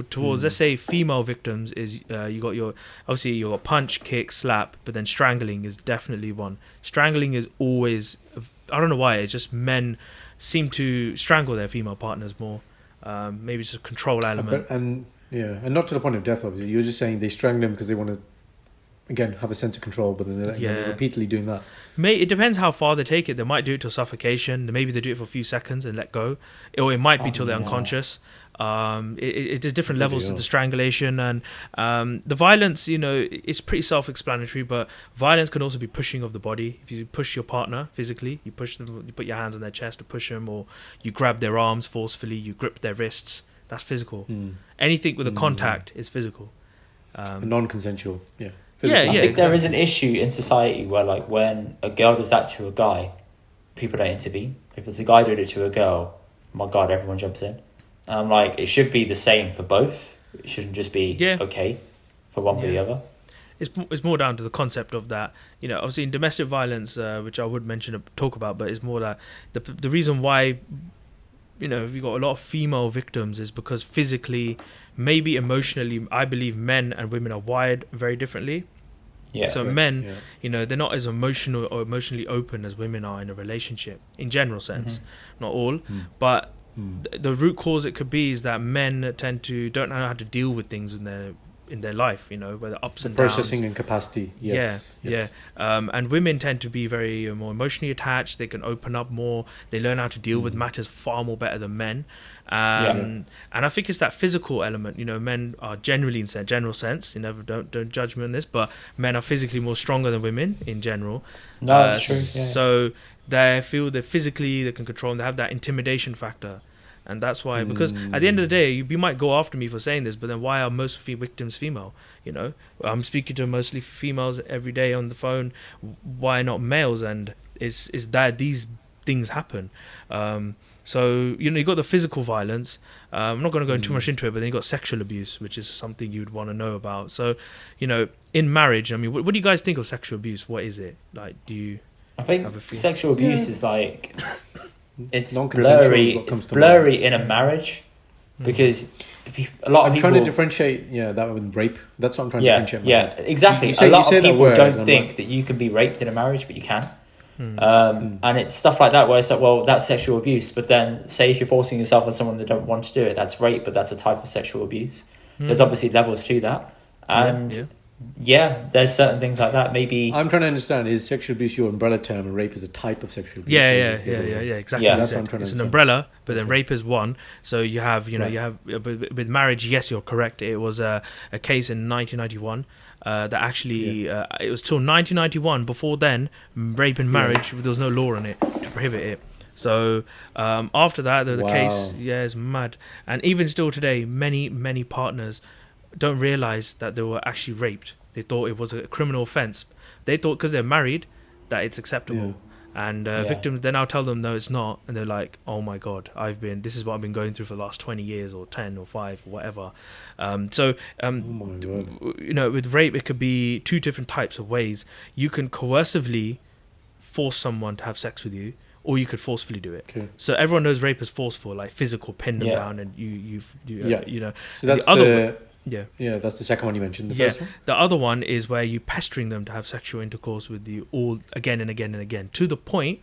Speaker 2: towards let's say female victims is you got punch, kick, slap, but then strangling is definitely one. Strangling is always, I don't know why, it's just men seem to strangle their female partners more. Maybe it's a control element.
Speaker 3: And not to the point of death, obviously. You're just saying they strangle them because they want to, again, have a sense of control, but then they're repeatedly doing that.
Speaker 2: It depends how far they take it. They might do it till suffocation. Maybe they do it for a few seconds and let go. Or it might be till they're unconscious. There's different levels of the strangulation, and the violence, it's pretty self-explanatory, but violence can also be pushing of the body. If you push your partner physically, you push them, you put your hands on their chest to push them, or you grab their arms forcefully, you grip their wrists, that's physical. Anything with a contact is physical.
Speaker 3: Non-consensual, I
Speaker 1: think there is an issue in society where, like, when a girl does that to a guy, people don't intervene. If it's a guy doing it to a girl, oh my God, everyone jumps in. And like, it should be the same for both. It shouldn't just be okay for one or the other.
Speaker 2: It's more down to the concept of that. Obviously in domestic violence, which I would talk about, but it's more that the reason why we've got a lot of female victims is because physically, maybe emotionally, I believe men and women are wired very differently. Men, they're not as emotional or emotionally open as women are in a relationship, in general sense. Not all, but the root cause it could be is that men don't know how to deal with things in their life, whether ups and downs.
Speaker 3: Processing and capacity.
Speaker 2: And women tend to be very more emotionally attached. They can open up more. They learn how to deal with matters far more better than men. And I think it's that physical element. Men are generally, in general sense, don't judge me on this, but men are physically more stronger than women in general.
Speaker 1: No, that's true.
Speaker 2: So they feel that physically they can control, and they have that intimidation factor. And that's why, because at the end of the day, you might go after me for saying this, but then why are most victims female? I'm speaking to mostly females every day on the phone. Why not males? And is that these things happen. So, you know, you got the physical violence. I'm not going to go too much into it, but then you got sexual abuse, which is something you'd want to know about. So, you know, in marriage, I mean, what do you guys think of sexual abuse? What is it? Like, do you
Speaker 1: I think
Speaker 2: have a feel?
Speaker 1: sexual abuse is like, it's
Speaker 3: Non-consensual
Speaker 1: blurry.
Speaker 3: is what comes
Speaker 1: It's
Speaker 3: to
Speaker 1: blurry in a marriage because a lot of
Speaker 3: I'm
Speaker 1: people...
Speaker 3: trying to differentiate, that with rape. That's what I'm trying to differentiate. in my head.
Speaker 1: Exactly.
Speaker 3: You
Speaker 1: a lot
Speaker 3: say
Speaker 1: of
Speaker 3: that
Speaker 1: people
Speaker 3: word, and
Speaker 1: don't
Speaker 3: I'm
Speaker 1: think
Speaker 3: like-
Speaker 1: that you can be raped in a marriage, but you can. And it's stuff like that where it's like, well, that's sexual abuse, but then say if you're forcing yourself on someone that don't want to do it, that's rape, but that's a type of sexual abuse. There's obviously levels to that, and there's certain things like that. Maybe
Speaker 3: I'm trying to understand, is sexual abuse your umbrella term and rape is a type of sexual abuse?
Speaker 2: Exactly.
Speaker 1: Yeah.
Speaker 3: That's what I'm trying to
Speaker 2: It's an
Speaker 3: understand.
Speaker 2: umbrella, but then rape is one. So you have, you know, you have with marriage. Yes, you're correct. It was a case in 1991 that actually it was till 1991. Before then, rape and marriage, there was no law on it to prohibit it. So after that, the case is mad. And even still today, many partners don't realize that they were actually raped. They thought it was a criminal offense. They thought because they're married that it's acceptable. And victims, they now tell them no, it's not, and they're like, oh my god, this is what I've been going through for the last 20 years or 10 or 5 or whatever. You know, with rape, it could be 2 different types of ways. You can coercively force someone to have sex with you, or you could forcefully do it.
Speaker 3: Okay.
Speaker 2: So everyone knows rape is forceful, like physical, pin them down, and you know.
Speaker 3: So that's
Speaker 2: the other
Speaker 3: that's the second one you mentioned. The first one?
Speaker 2: The other one is where you pestering them to have sexual intercourse with you all again and again and again, to the point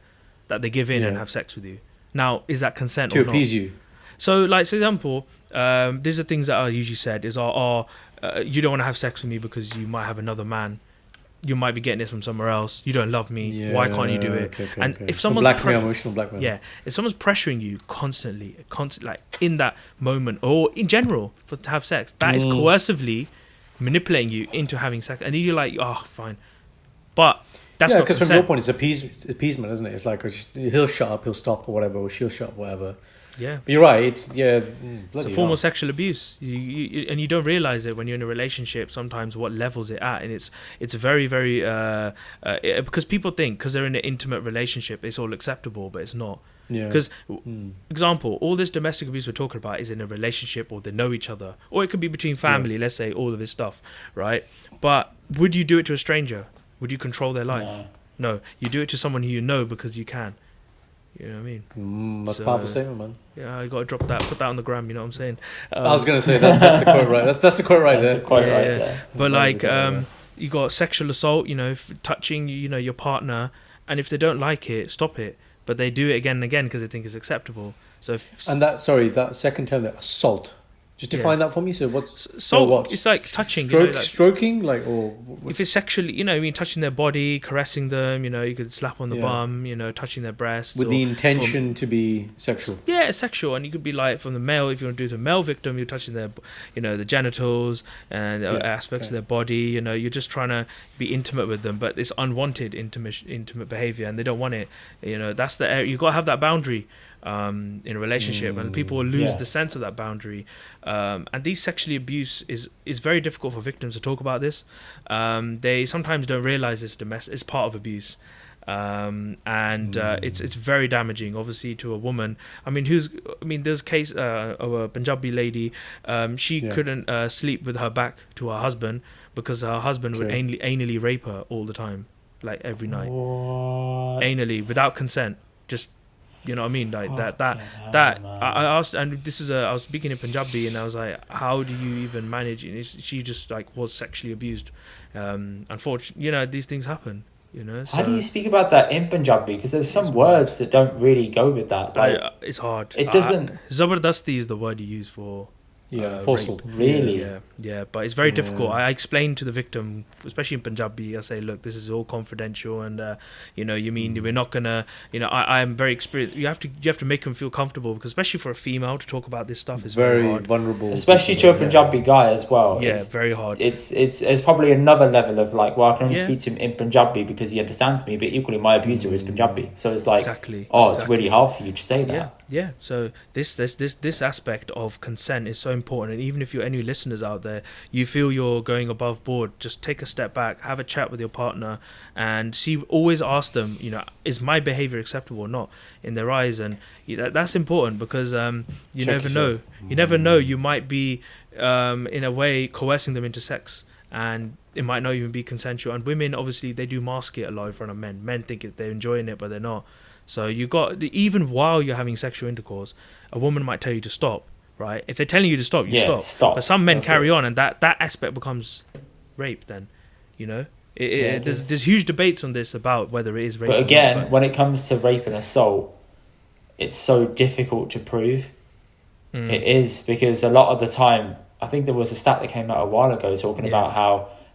Speaker 2: that they give in and have sex with you. Now, is that consent
Speaker 3: To
Speaker 2: or not?
Speaker 3: appease you.
Speaker 2: So, like, for example, these are things that are usually said is, you don't want to have sex with me because you might have another man. You might be getting this from somewhere else. You don't love me. Why can't you do it? If someone's
Speaker 3: emotional blackmail.
Speaker 2: if someone's pressuring you constantly, like in that moment or in general to have sex, that is coercively manipulating you into having sex, and then you're like, oh, fine, but that's not
Speaker 3: because
Speaker 2: consent.
Speaker 3: from your point, it's appeasement, isn't it? It's like he'll shut up, he'll stop, or whatever, or she'll shut up, whatever.
Speaker 2: Yeah,
Speaker 3: but you're right. It's
Speaker 2: it's a form of sexual abuse. And you don't realize it when you're in a relationship. Sometimes what levels it at, and it's very very because people think because they're in an intimate relationship, it's all acceptable, but it's not.
Speaker 3: Yeah.
Speaker 2: Because example, all this domestic abuse we're talking about is in a relationship, or they know each other, or it could be between family. Let's say all of this stuff, right? But would you do it to a stranger? Would you control their life? No. You do it to someone who you know because you can. You know what I mean?
Speaker 3: That's a powerful statement, man.
Speaker 2: Yeah, I gotta drop that, put that on the gram. You know what I'm saying?
Speaker 3: I was gonna say that's a quote, right? That's the quote right there.
Speaker 2: But like, you got sexual assault. You know, touching, you know, your partner, and if they don't like it, stop it. But they do it again and again because they think it's acceptable. So
Speaker 3: that second term, that assault. Just define that for me. So what's
Speaker 2: assault? It's like touching,
Speaker 3: stroking, like, or
Speaker 2: if it's sexually, you know, I mean, touching their body, caressing them. You know, you could slap on the bum. You know, touching their breasts
Speaker 3: with the intention to be sexual.
Speaker 2: Yeah, sexual, and you could be like from the male. If you want to do it to a male victim, you're touching their, you know, the genitals and aspects of their body. You know, you're just trying to be intimate with them, but it's unwanted intimate behavior, and they don't want it. You know, that's the area. You got to have that boundary. In a relationship, and people will lose the sense of that boundary. And these sexually abuse is very difficult for victims to talk about this. They sometimes don't realize it's part of abuse. It's very damaging, obviously, to a woman. There's a case of a Punjabi lady. She couldn't sleep with her back to her husband because her husband would anally rape her all the time, like every night. Anally, without consent, just. You know what I mean? Like I asked, and I was speaking in Punjabi, and I was like, how do you even manage it? She just like was sexually abused. Unfortunately, you know, these things happen, you know. So,
Speaker 1: how do you speak about that in Punjabi? Because there's some words that don't really go with that. Like,
Speaker 2: it's hard.
Speaker 1: It doesn't.
Speaker 2: Zabardasti is the word you use for.
Speaker 3: Forceful.
Speaker 1: Really?
Speaker 2: Yeah, but it's very difficult. I explain to the victim, especially in Punjabi, I say, look, this is all confidential, and you know, you mean we're not gonna, you know, I am very experienced. You have to make them feel comfortable, because especially for a female to talk about this stuff is very hard.
Speaker 3: Vulnerable,
Speaker 1: especially to a Punjabi guy as well.
Speaker 2: Yeah, it's very hard.
Speaker 1: It's probably another level of like, well, I can only speak to him in Punjabi because he understands me, but equally my abuser is Punjabi, so it's like, it's really hard for you to say that.
Speaker 2: Yeah. So this aspect of consent is so important, and even if you're any listeners out there, you feel you're going above board, just take a step back, have a chat with your partner, and see. Always ask them, is my behavior acceptable or not in their eyes? And that's important, because you never know. You never know. You might be in a way coercing them into sex, and it might not even be consensual. And women, obviously, they do mask it a lot in front of men. Men think they're enjoying it, but they're not. So you got, even while you're having sexual intercourse, a woman might tell you to stop, right? If they're telling you to stop, you stop. But some men carry on, and that aspect becomes rape then, there's huge debates on this about whether it is rape.
Speaker 1: But again, when it comes to rape and assault, it's so difficult to prove. It is, because a lot of the time, I think there was a stat that came out a while ago talking about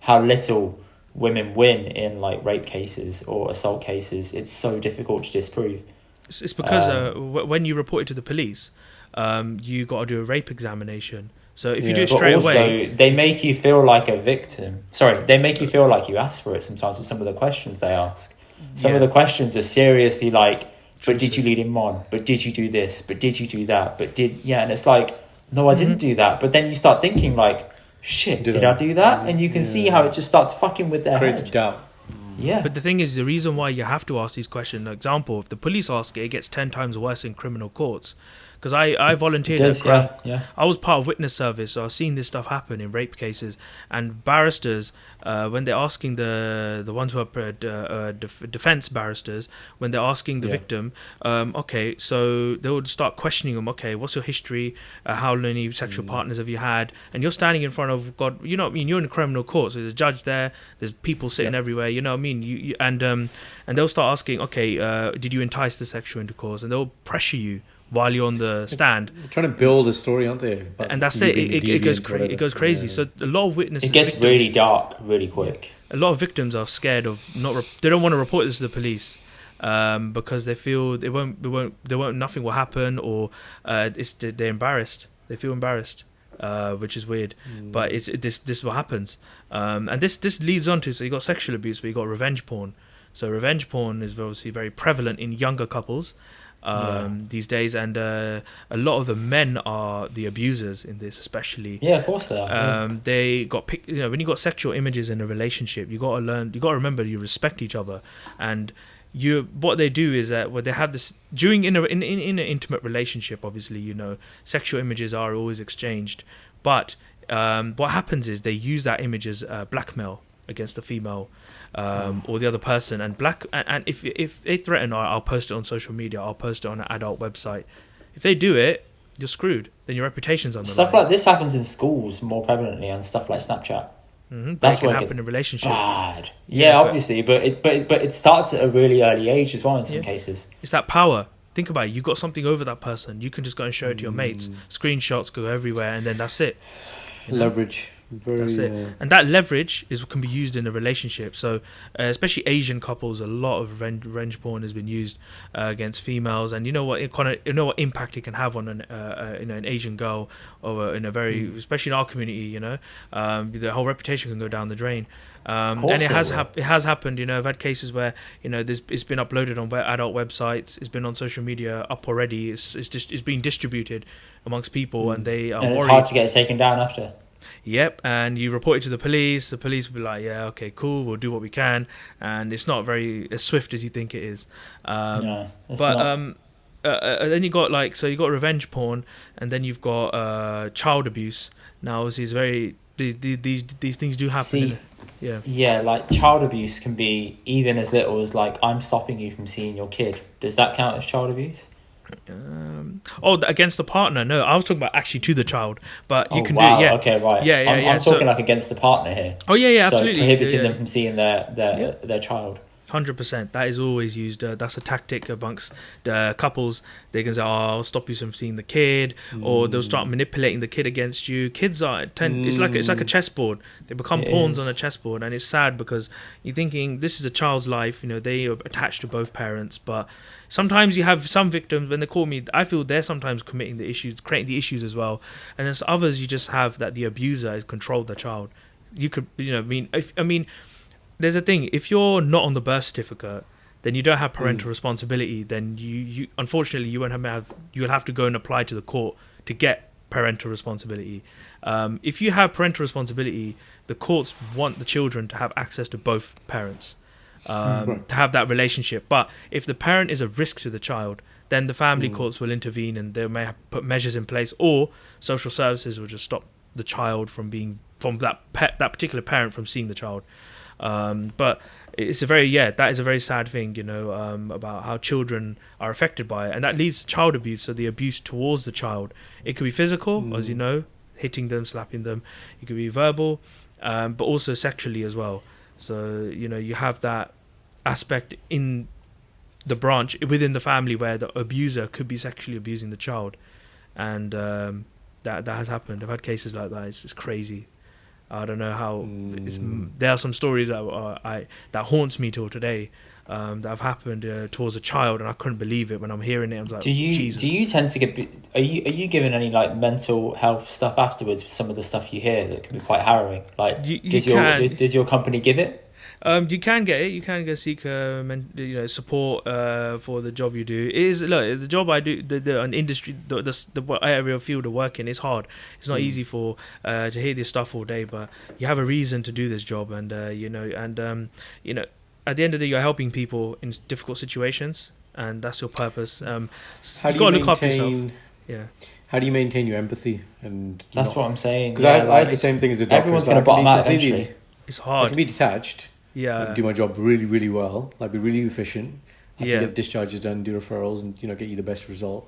Speaker 1: how little women win in like rape cases or assault cases. It's so difficult to disprove.
Speaker 2: It's because when you report it to the police, you got to do a rape examination. So if you do it straight away,
Speaker 1: they make you feel like a victim. Sorry, they make you feel like you asked for it sometimes with some of the questions they ask. Some of the questions are seriously like, but did you lead him on? But did you do this? But did you do that? But and it's like, no, I didn't do that. But then you start thinking like, shit, did I do that? And you can see how it just starts fucking with their
Speaker 3: creates
Speaker 1: head.
Speaker 3: doubt.
Speaker 1: Yeah.
Speaker 2: But the thing is, the reason why you have to ask these questions, for example, if the police ask it, it gets 10 times worse in criminal courts. Because I volunteered at Crown. I was part of witness service, so I've seen this stuff happen in rape cases. And barristers, when they're asking the ones who are defense barristers, when they're asking the victim, okay, so they would start questioning them. Okay, what's your history? How many sexual partners have you had? And you're standing in front of God. You know what I mean? You're in a criminal court, so there's a judge there. There's people sitting everywhere. You know what I mean? And they'll start asking, okay, did you entice the sexual intercourse? And they'll pressure you while you're on the stand.
Speaker 3: They're trying to build a story, aren't they?
Speaker 2: And that's it. It goes crazy. So a lot of witnesses.
Speaker 1: It gets really dark really quick.
Speaker 2: A lot of victims are scared of they don't want to report this to the police, because they feel nothing will happen, or they're embarrassed. They feel embarrassed, which is weird. But this is what happens. And this leads on to, so you got sexual abuse, but you got revenge porn. So revenge porn is obviously very prevalent in younger couples these days, and a lot of the men are the abusers in this, especially.
Speaker 1: Yeah, of course they are.
Speaker 2: They got when you got sexual images in a relationship, you got to remember you respect each other, and what they do is that when they have this during in an intimate relationship, obviously sexual images are always exchanged, but what happens is they use that image as blackmail against the female or the other person, and if they threaten, I'll post it on social media, I'll post it on an adult website. If they do it, you're screwed. Then your reputation's on the
Speaker 1: stuff
Speaker 2: line.
Speaker 1: Like this happens in schools more prevalently, and stuff like Snapchat.
Speaker 2: That's what happen in a relationship.
Speaker 1: Bad. Yeah, obviously, but it starts at a really early age as well in some cases.
Speaker 2: It's that power. Think about it. You got something over that person. You can just go and show it to your mates. Screenshots go everywhere, and then that's it.
Speaker 3: Leverage.
Speaker 2: That's it. And that leverage can be used in a relationship. So especially Asian couples, a lot of revenge porn has been used against females, and you know what impact it can have on an Asian girl, or in a very, especially in our community, the whole reputation can go down the drain. And it has happened. I've had cases where it's been uploaded on adult websites, it's been on social media up already, it's being distributed amongst people, and they are
Speaker 1: and it's
Speaker 2: worried.
Speaker 1: hard to get it taken down after.
Speaker 2: Yep, and you report it to the police. The police will be like, "Yeah, okay, cool. We'll do what we can," and it's not very as swift as you think it is.
Speaker 1: No, it's
Speaker 2: but
Speaker 1: not.
Speaker 2: Then you got you got revenge porn, and then you've got child abuse. Now, obviously, it's very these things do happen.
Speaker 1: Yeah, like child abuse can be even as little as like, I'm stopping you from seeing your kid. Does that count as child abuse?
Speaker 2: Against the partner? No, I was talking about actually to the child, but you can do it.
Speaker 1: Yeah. Okay, right. I'm talking like against the partner here.
Speaker 2: Oh yeah,
Speaker 1: so
Speaker 2: absolutely.
Speaker 1: Prohibiting them from seeing their child.
Speaker 2: 100%. That is always used. That's a tactic amongst couples. They can say, "I'll stop you from seeing the kid," or they'll start manipulating the kid against you. Kids it's like a chessboard. They become pawns on a chessboard, and it's sad because you're thinking this is a child's life. They are attached to both parents, but sometimes you have some victims when they call me. I feel they're sometimes creating the issues as well, and there's others you just have that the abuser has controlled the child. You could, there's a thing, if you're not on the birth certificate, then you don't have parental responsibility. Then you unfortunately you won't you'll have to go and apply to the court to get parental responsibility. If you have parental responsibility, the courts want the children to have access to both parents, to have that relationship. But if the parent is a risk to the child, then the family courts will intervene, and they may have put measures in place, or social services will just stop the child from that particular parent from seeing the child. But it's that is a very sad thing, about how children are affected by it, and that leads to child abuse. So the abuse towards the child, it could be physical, as you know, hitting them, slapping them. It could be verbal, but also sexually as well. So you have that aspect in the branch within the family where the abuser could be sexually abusing the child, and that has happened. I've had cases like that. It's crazy. I don't know how. There are some stories that haunts me till today, that have happened towards a child, and I couldn't believe it when I'm hearing it. I was like, Jesus.
Speaker 1: Do you tend to get? Are you given any like mental health stuff afterwards? With some of the stuff you hear that can be quite harrowing. Like, does your company give it?
Speaker 2: You can get it. You can go seek support for the job you do. The job I do, an industry, the area of field of work in is hard. It's not easy to hear this stuff all day, but you have a reason to do this job, and at the end of the day, you're helping people in difficult situations, and that's your purpose.
Speaker 3: How do you look after yourself.
Speaker 2: Yeah.
Speaker 3: How do you maintain your empathy? And
Speaker 1: that's what I'm saying.
Speaker 3: Because I have the same thing as a doctor.
Speaker 1: Everyone's going to bottom out eventually.
Speaker 2: It's hard.
Speaker 3: I can be detached.
Speaker 2: Yeah.
Speaker 3: Do my job really, really well. Be really efficient. I
Speaker 2: can
Speaker 3: get discharges done, do referrals, and get you the best result.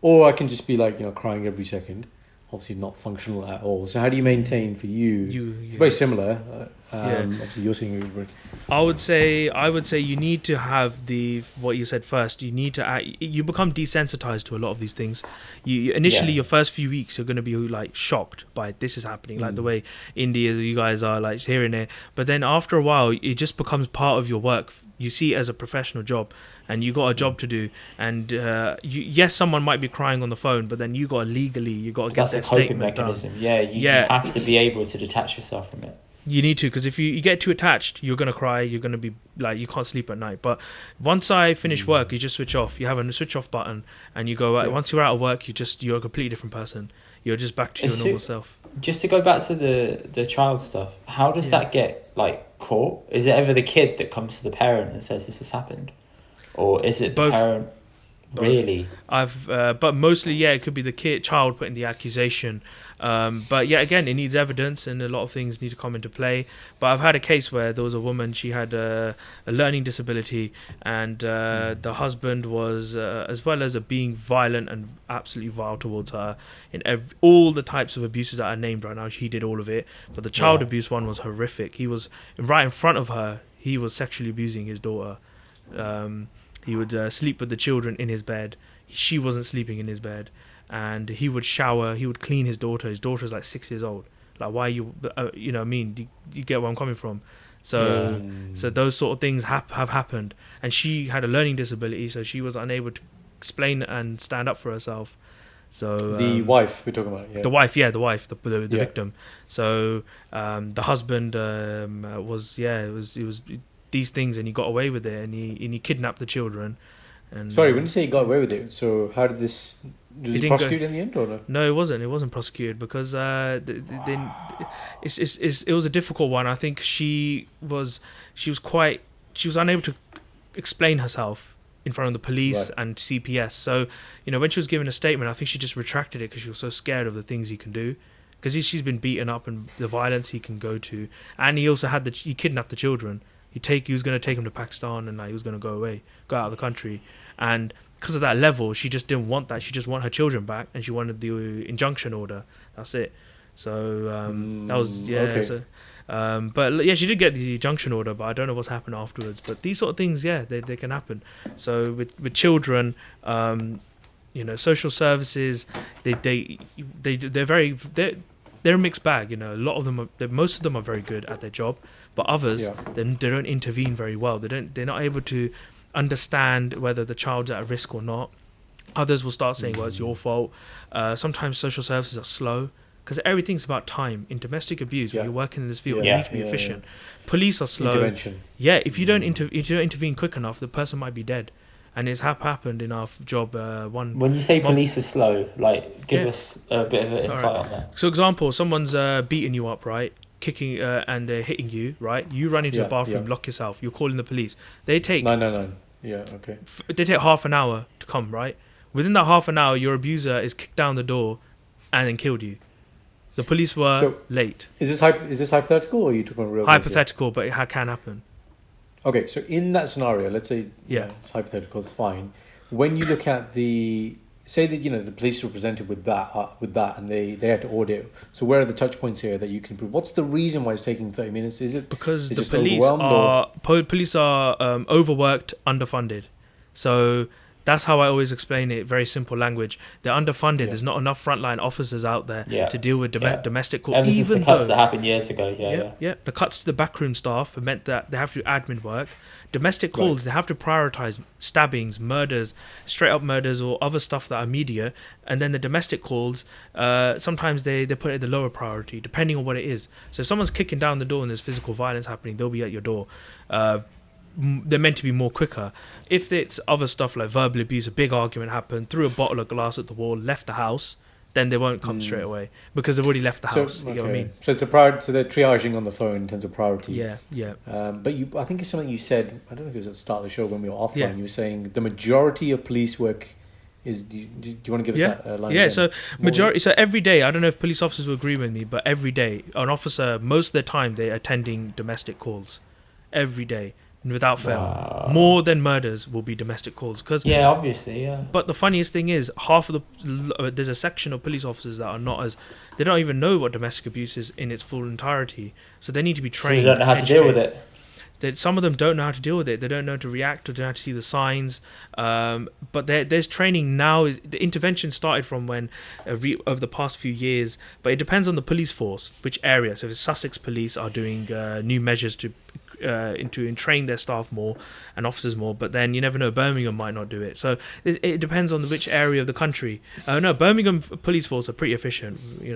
Speaker 3: Or I can just be crying every second. Obviously not functional at all. So how do you maintain for you? It's very similar. Obviously you're seeing.
Speaker 2: I would say you need to have what you said first. You need to you become desensitized to a lot of these things. You initially your first few weeks you're going to be shocked by this is happening, like the way India, you guys are hearing it. But then after a while, it just becomes part of your work. You see it as a professional job, and you got a job to do. And yes, someone might be crying on the phone, but then you got to get that statement
Speaker 1: mechanism.
Speaker 2: done.
Speaker 1: You have to be able to detach yourself from it.
Speaker 2: You need to, because if you get too attached, you're going to cry, you're going to be you can't sleep at night. But once I finish work, you just switch off. You have a switch off button, and you go, once you're out of work, you're a completely different person. You're just back to your normal self.
Speaker 1: Just to go back to the child stuff, how does that get caught? Is it ever the kid that comes to the parent and says this has happened? Or is it the parent? Really?
Speaker 2: But mostly, it could be the child putting the accusation. But again, it needs evidence, and a lot of things need to come into play. But I've had a case where there was a woman, she had a learning disability, and the husband was, as well as being violent and absolutely vile towards her, in all the types of abuses that I named right now, he did all of it. But the child abuse one was horrific. He was right in front of her. He was sexually abusing his daughter. He would sleep with the children in his bed. She wasn't sleeping in his bed. And he would shower. He would clean his daughter. His daughter's 6 years old. Why you what I mean? Do you get where I'm coming from? So those sort of things have happened. And she had a learning disability, so she was unable to explain and stand up for herself. So
Speaker 3: the wife we're talking about,
Speaker 2: the wife, the victim. So the husband was these things, and he got away with it, and he kidnapped the children. And
Speaker 3: sorry, when you say he got away with it, so how did this? Did he prosecute in the end, or no?
Speaker 2: No, it wasn't. It wasn't prosecuted because it was a difficult one. I think she was unable to explain herself in front of the police and CPS. So when she was given a statement, I think she just retracted it because she was so scared of the things he can do. Because she's been beaten up and the violence he can go to, and he also he kidnapped the children. He was going to take him to Pakistan, and he was going to go out of the country. And because of that level, she just didn't want that. She just wanted her children back, and she wanted the injunction order. That's it. So that was
Speaker 3: okay.
Speaker 2: So, but she did get the injunction order, but I don't know what's happened afterwards. But these sort of things, they can happen. So with children, social services, they're a mixed bag. A lot of them most of them are very good at their job, but others they don't intervene very well. They're not able to understand whether the child's at risk or not. Others will start saying, well, it's your fault. Sometimes social services are slow because everything's about time. In domestic abuse, when you're working in this field, you need to be efficient. Police are slow.
Speaker 3: Intervention.
Speaker 2: If you don't intervene quick enough, the person might be dead. and it's happened in our job.
Speaker 1: When you say police are slow, like give us a bit of an insight on that.
Speaker 2: So, example, someone's beating you up, right? Kicking and they're hitting you, right? You run into the bathroom, lock yourself. You're calling the police. They take
Speaker 3: 999. Yeah, okay.
Speaker 2: They take half an hour to come, right? Within that half an hour, your abuser is kicked down the door and then killed you. The police were late.
Speaker 3: Is this hypothetical, or are you talking about real?
Speaker 2: Hypothetical, but it can happen.
Speaker 3: Okay, so in that scenario, let's say it's hypothetical, it's fine. When you look at say that the police were presented with that, and they had to audit. So where are the touch points here that you can prove? What's the reason why it's taking 30 minutes? Is it
Speaker 2: because the police are overworked, underfunded? So that's how I always explain it. Very simple language. They're underfunded. Yeah. There's not enough frontline officers out there to deal with domestic calls.
Speaker 1: Ever since the cuts that happened years ago. Yeah.
Speaker 2: The cuts to the backroom staff meant that they have to do admin work. Domestic calls, they have to prioritize stabbings, murders, straight up murders, or other stuff that are media. And then the domestic calls, sometimes they put it at the lower priority, depending on what it is. So if someone's kicking down the door and there's physical violence happening, they'll be at your door. They're meant to be more quicker. If it's other stuff like verbal abuse, a big argument happened, threw a bottle of glass at the wall, left the house, then they won't come straight away because they've already left the house. You know what I mean?
Speaker 3: So it's so they're triaging on the phone in terms of priority.
Speaker 2: Yeah.
Speaker 3: But I think it's something you said. I don't know if it was at the start of the show when we were offline. Yeah. You were saying the majority of police work is. Do you want to give us that line?
Speaker 2: Yeah.
Speaker 3: Again?
Speaker 2: So majority. So every day, I don't know if police officers will agree with me, but every day, an officer, most of the time, they're attending domestic calls. Every day. Without fail. Wow. More than murders will be domestic calls.
Speaker 1: Obviously.
Speaker 2: But the funniest thing is, half of there's a section of police officers that are they don't even know what domestic abuse is in its full entirety. So they need to be trained.
Speaker 1: So they don't know how to deal with it.
Speaker 2: Some of them don't know how to deal with it. They don't know how to react or don't know how to see the signs. But there's training now. The intervention started from when over the past few years. But it depends on the police force, which area. So if Sussex police are doing new measures to train their staff more and officers more, but then you never know, Birmingham might not do it. So it depends on which area of the country. No, Birmingham police force are pretty efficient, in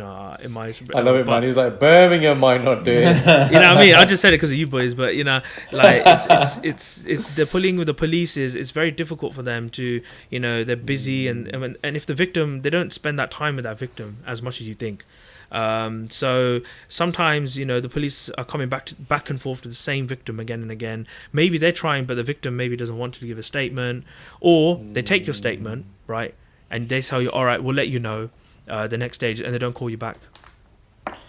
Speaker 2: my...
Speaker 3: I love it, man. He was like, Birmingham might not do it.
Speaker 2: You know what I mean? I just said it because of you boys, but like it's the pulling with the police it's very difficult for them to, they're busy and if the victim, they don't spend that time with that victim as much as you think. So sometimes the police are coming back and forth to the same victim again and again. Maybe they're trying, but the victim maybe doesn't want to give a statement, or they take your statement, right, and they tell you, all right, we'll let you know the next stage, and they don't call you back.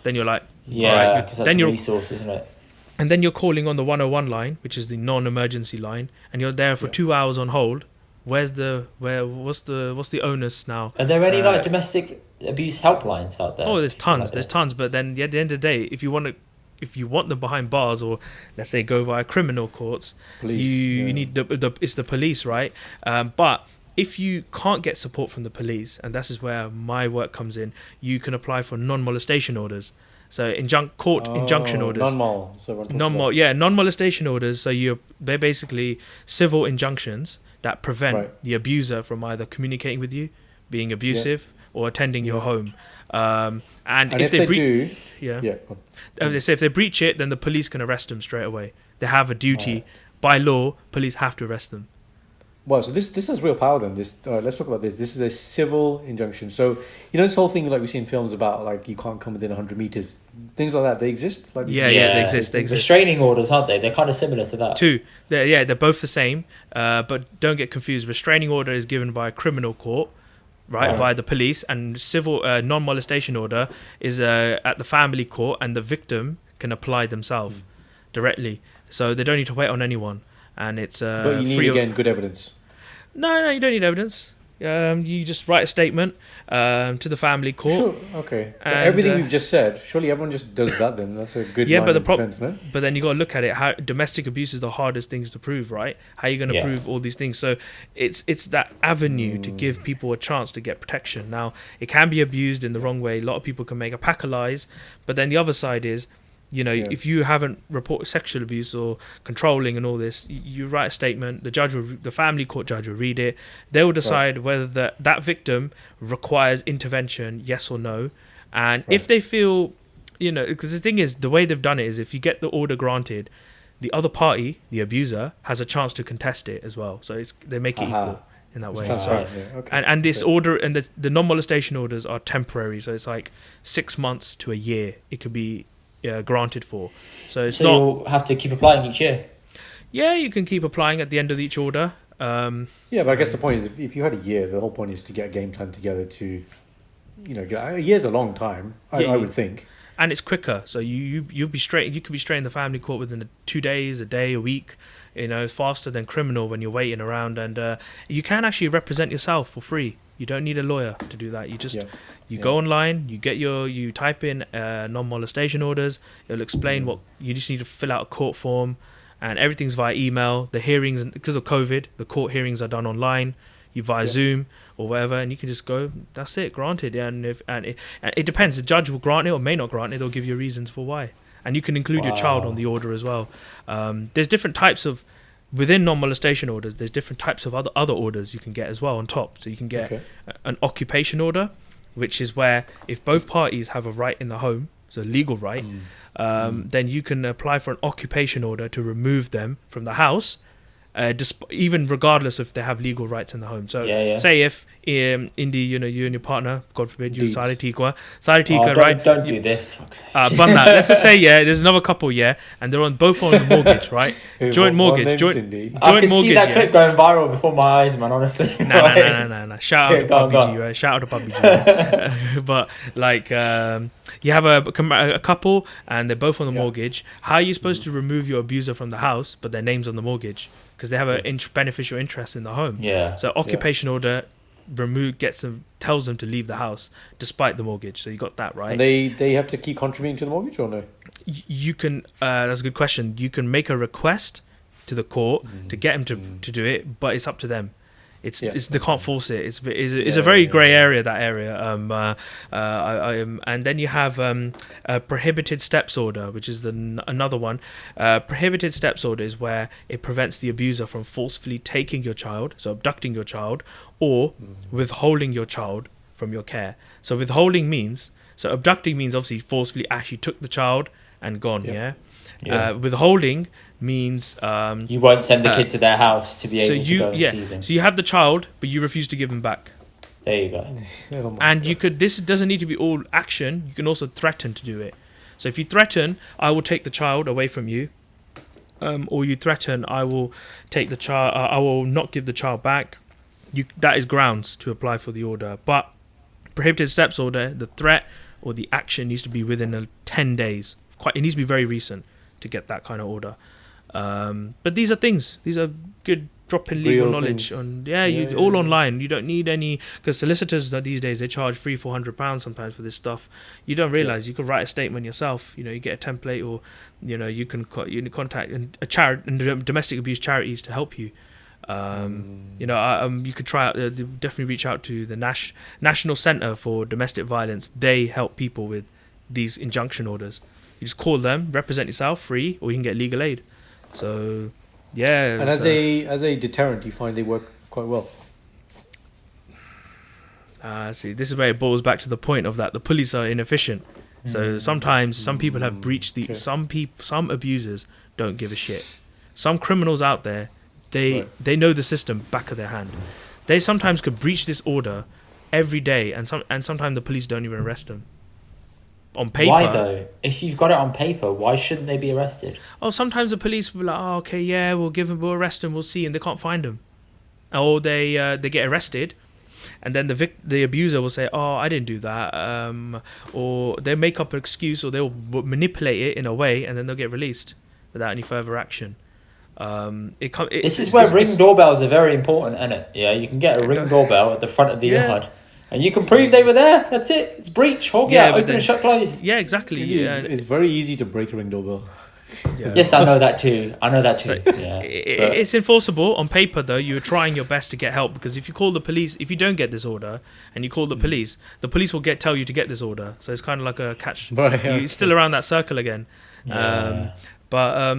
Speaker 2: Then you're like,
Speaker 1: because that's a resource, isn't it?
Speaker 2: And then you're calling on the 101 line, which is the non-emergency line, and you're there for 2 hours on hold. What's the onus now?
Speaker 1: Are there any domestic abuse helplines out there?
Speaker 2: Oh, there's tons. But then at the end of the day, if you want them behind bars, or let's say go via criminal courts, you need it's the police, right? But if you can't get support from the police, and this is where my work comes in, you can apply for non-molestation orders. So injunction orders. Non-molestation orders. So they're basically civil injunctions that prevent the abuser from either communicating with you, being abusive, or attending your home. And if they breach, if they breach it, then the police can arrest them straight away. They have a duty by law. Police have to arrest them.
Speaker 3: Well, so this has real power then. Let's talk about this. This is a civil injunction. So this whole thing like we see in films about like you can't come within 100 meters, things like that. They exist. Like
Speaker 2: they exist.
Speaker 1: Restraining orders, aren't they? They're kind of similar to that.
Speaker 2: They're both the same. But don't get confused. Restraining order is given by a criminal court, right, via the police, and civil non-molestation order is at the family court, and the victim can apply themselves directly. So they don't need to wait on anyone. And it's
Speaker 3: but you need good evidence.
Speaker 2: No, you don't need evidence. You just write a statement to the family court.
Speaker 3: Sure, okay. But everything we've just said, surely everyone just does that. Then that's a good line of defense, no?
Speaker 2: But then you got to look at it. How domestic abuse is the hardest things to prove, right? How are you going to prove all these things? So it's that avenue to give people a chance to get protection. Now it can be abused in the wrong way. A lot of people can make a pack of lies, but then the other side is, if you haven't reported sexual abuse or controlling and all this, you write a statement. The family court judge will read it. They will decide whether that victim requires intervention, yes or no. And if they feel, because the thing is, the way they've done it is, if you get the order granted, the other party, the abuser, has a chance to contest it as well. So they make it equal in that way. So, and this order and the non-molestation orders are temporary. So it's like 6 months to a year. It could be granted for. So it's not.
Speaker 1: You'll have to keep applying each year.
Speaker 2: Yeah, you can keep applying at the end of each order.
Speaker 3: Yeah, but I guess the point is, if you had a year, the whole point is to get a game plan together to, a year's a long time, I would think.
Speaker 2: And it's quicker, so you'll be straight. You could be straight in the family court within 2 days, a day, a week. Faster than criminal when you're waiting around, and you can actually represent yourself for free. You don't need a lawyer to do that. You just go online, you type in non-molestation orders. It'll explain what you just need to fill out a court form, and everything's via email. The hearings, because of COVID, the court hearings are done online. You via Zoom or whatever, and you can just go. That's it, granted. And it depends. The judge will grant it or may not grant it. They'll give you reasons for why, and you can include your child on the order as well. There's different types of within non-molestation orders. There's different types of other orders you can get as well on top. So you can get an occupation order, which is where if both parties have a right in the home, so a legal right, then you can apply for an occupation order to remove them from the house. Even regardless if they have legal rights in the home. So say if Indy, you and your partner, God forbid, you Sari Tikwa, right?
Speaker 1: Don't do this.
Speaker 2: Let's just say there's another couple, and they're both on the mortgage, right? Joint mortgage. Joint mortgage.
Speaker 1: See that clip going viral before my eyes, man. Honestly.
Speaker 2: No. Shout out to Puppy G, right? Shout out to Puppy G. But you have a couple and they're both on the mortgage. How are you supposed to remove your abuser from the house, but their name's on the mortgage? Because they have a beneficial interest in the home. So occupation order tells them to leave the house despite the mortgage. So you got that right.
Speaker 3: And they have to keep contributing to the mortgage or no?
Speaker 2: You can. That's a good question. You can make a request to the court to get them to do it, but it's up to them. They can't force it. It's a very grey area, that area. And then you have a prohibited steps order, which is another one. Prohibited steps order is where it prevents the abuser from forcefully taking your child, so abducting your child, or withholding your child from your care. So abducting means obviously forcefully actually took the child and gone. Withholding means
Speaker 1: you won't send the kid to their house to be able to go and see them.
Speaker 2: So you have the child, but you refuse to give him back.
Speaker 1: There you go.
Speaker 2: And this doesn't need to be all action. You can also threaten to do it. So if you threaten, I will take the child away from you, or you threaten, I will take the child. I will not give the child back. That is grounds to apply for the order. But prohibited steps order, the threat or the action needs to be within 10 days. It needs to be very recent to get that kind of order. But these are good drop-in legal knowledge on all online. You don't need any, because solicitors these days, they charge £300-400 sometimes for this stuff. You don't realize you could write a statement yourself. You get a template, or you can contact a charity and domestic abuse charities to help you. You could try out, definitely reach out to the National Centre for Domestic Violence. They help people with these injunction orders. You just call them, represent yourself, free, or you can get legal aid. So, And
Speaker 3: as a deterrent, you find they work quite well.
Speaker 2: See, this is where it boils back to the point of that the police are inefficient. So sometimes some people have breached some abusers don't give a shit. Some criminals out there, they know the system back of their hand. They sometimes could breach this order every day, and sometimes the police don't even arrest them. On paper.
Speaker 1: Why though? If you've got it on paper, why shouldn't they be arrested?
Speaker 2: Oh, sometimes the police will be like, we'll arrest them, we'll see, and they can't find them. Or they get arrested, and then the abuser will say, I didn't do that, or they'll make up an excuse, or they'll manipulate it in a way, and then they'll get released without any further action.
Speaker 1: This is where ring doorbells are very important, isn't it? Yeah, you can get a ring doorbell at the front of the yard. And you can prove they were there. That's it. It's breach. Open and shut, close.
Speaker 2: Yeah, exactly.
Speaker 3: It's very easy to break a ring doorbell.
Speaker 1: Yes, I know that too. So,
Speaker 2: it's enforceable. On paper, though, you're trying your best to get help, because if you call the police, if you don't get this order and you call the police will tell you to get this order. So it's kind of like a catch. You're still around that circle again. But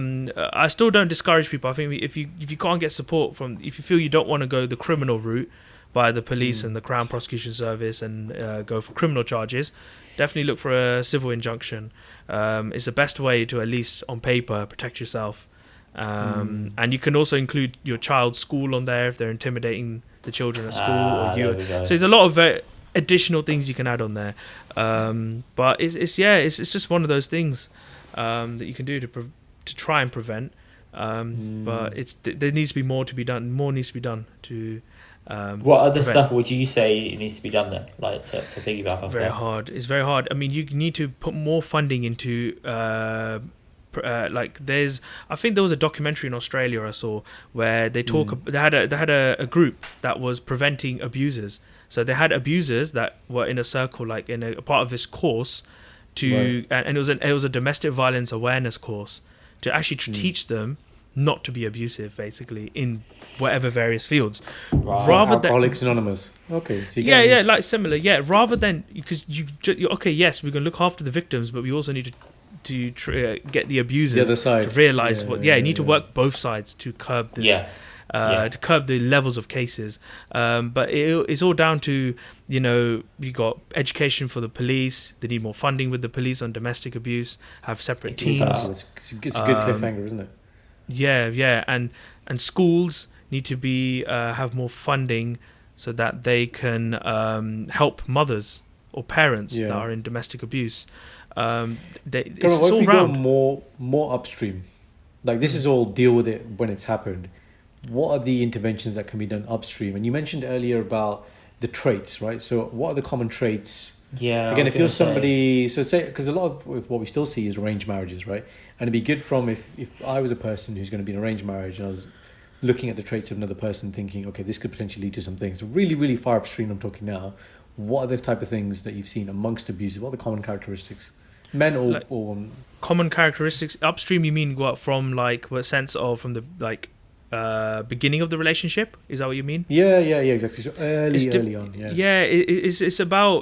Speaker 2: I still don't discourage people. I think if you can't get support if you feel you don't want to go the criminal route by the police and the Crown Prosecution Service and go for criminal charges, definitely look for a civil injunction. It's the best way to, at least on paper, protect yourself And you can also include your child's school on there if they're intimidating the children at school or you. So there's a lot of additional things you can add on there. But it's just one of those things that you can do to try and prevent. But there needs to be more to be done. More needs to be done to.
Speaker 1: What other stuff would you say needs to be done then? Like to piggyback off
Speaker 2: very hard. It's very hard. I mean, you need to put more funding into. I think there was a documentary in Australia I saw where they had a group that was preventing abusers. So they had abusers that were in a circle, like in a part of this course, and it was a domestic violence awareness course to actually teach them not to be abusive, basically, in whatever various fields.
Speaker 3: Right. Rather Alcoholics Anonymous. Okay. So
Speaker 2: like similar. Yeah, rather than because yes, we're gonna look after the victims, but we also need to get the abusers
Speaker 3: the other side.
Speaker 2: To realize you need to work both sides to curb this. To curb the levels of cases, but it's all down to you got education for the police. They need more funding with the police on domestic abuse. Have separate teams.
Speaker 3: It's a good cliffhanger, isn't it?
Speaker 2: Yeah, and schools need to be have more funding so that they can help mothers or parents that are in domestic abuse. It's all round.
Speaker 3: Go more upstream. Like this is all deal with it when it's happened. What are the interventions that can be done upstream? And you mentioned earlier about the traits, right? So what are the common traits?
Speaker 1: Yeah.
Speaker 3: Again, if you're somebody, so say, because a lot of what we still see is arranged marriages, right? And it'd be good if I was a person who's going to be in an arranged marriage and I was looking at the traits of another person thinking, okay, this could potentially lead to some things. So really, really far upstream I'm talking now. What are the type of things that you've seen amongst abusers? What are the common characteristics? Men or
Speaker 2: common characteristics upstream, you mean what from what sense of from the beginning of the relationship? Is that what you mean?
Speaker 3: Yeah, exactly. So early on.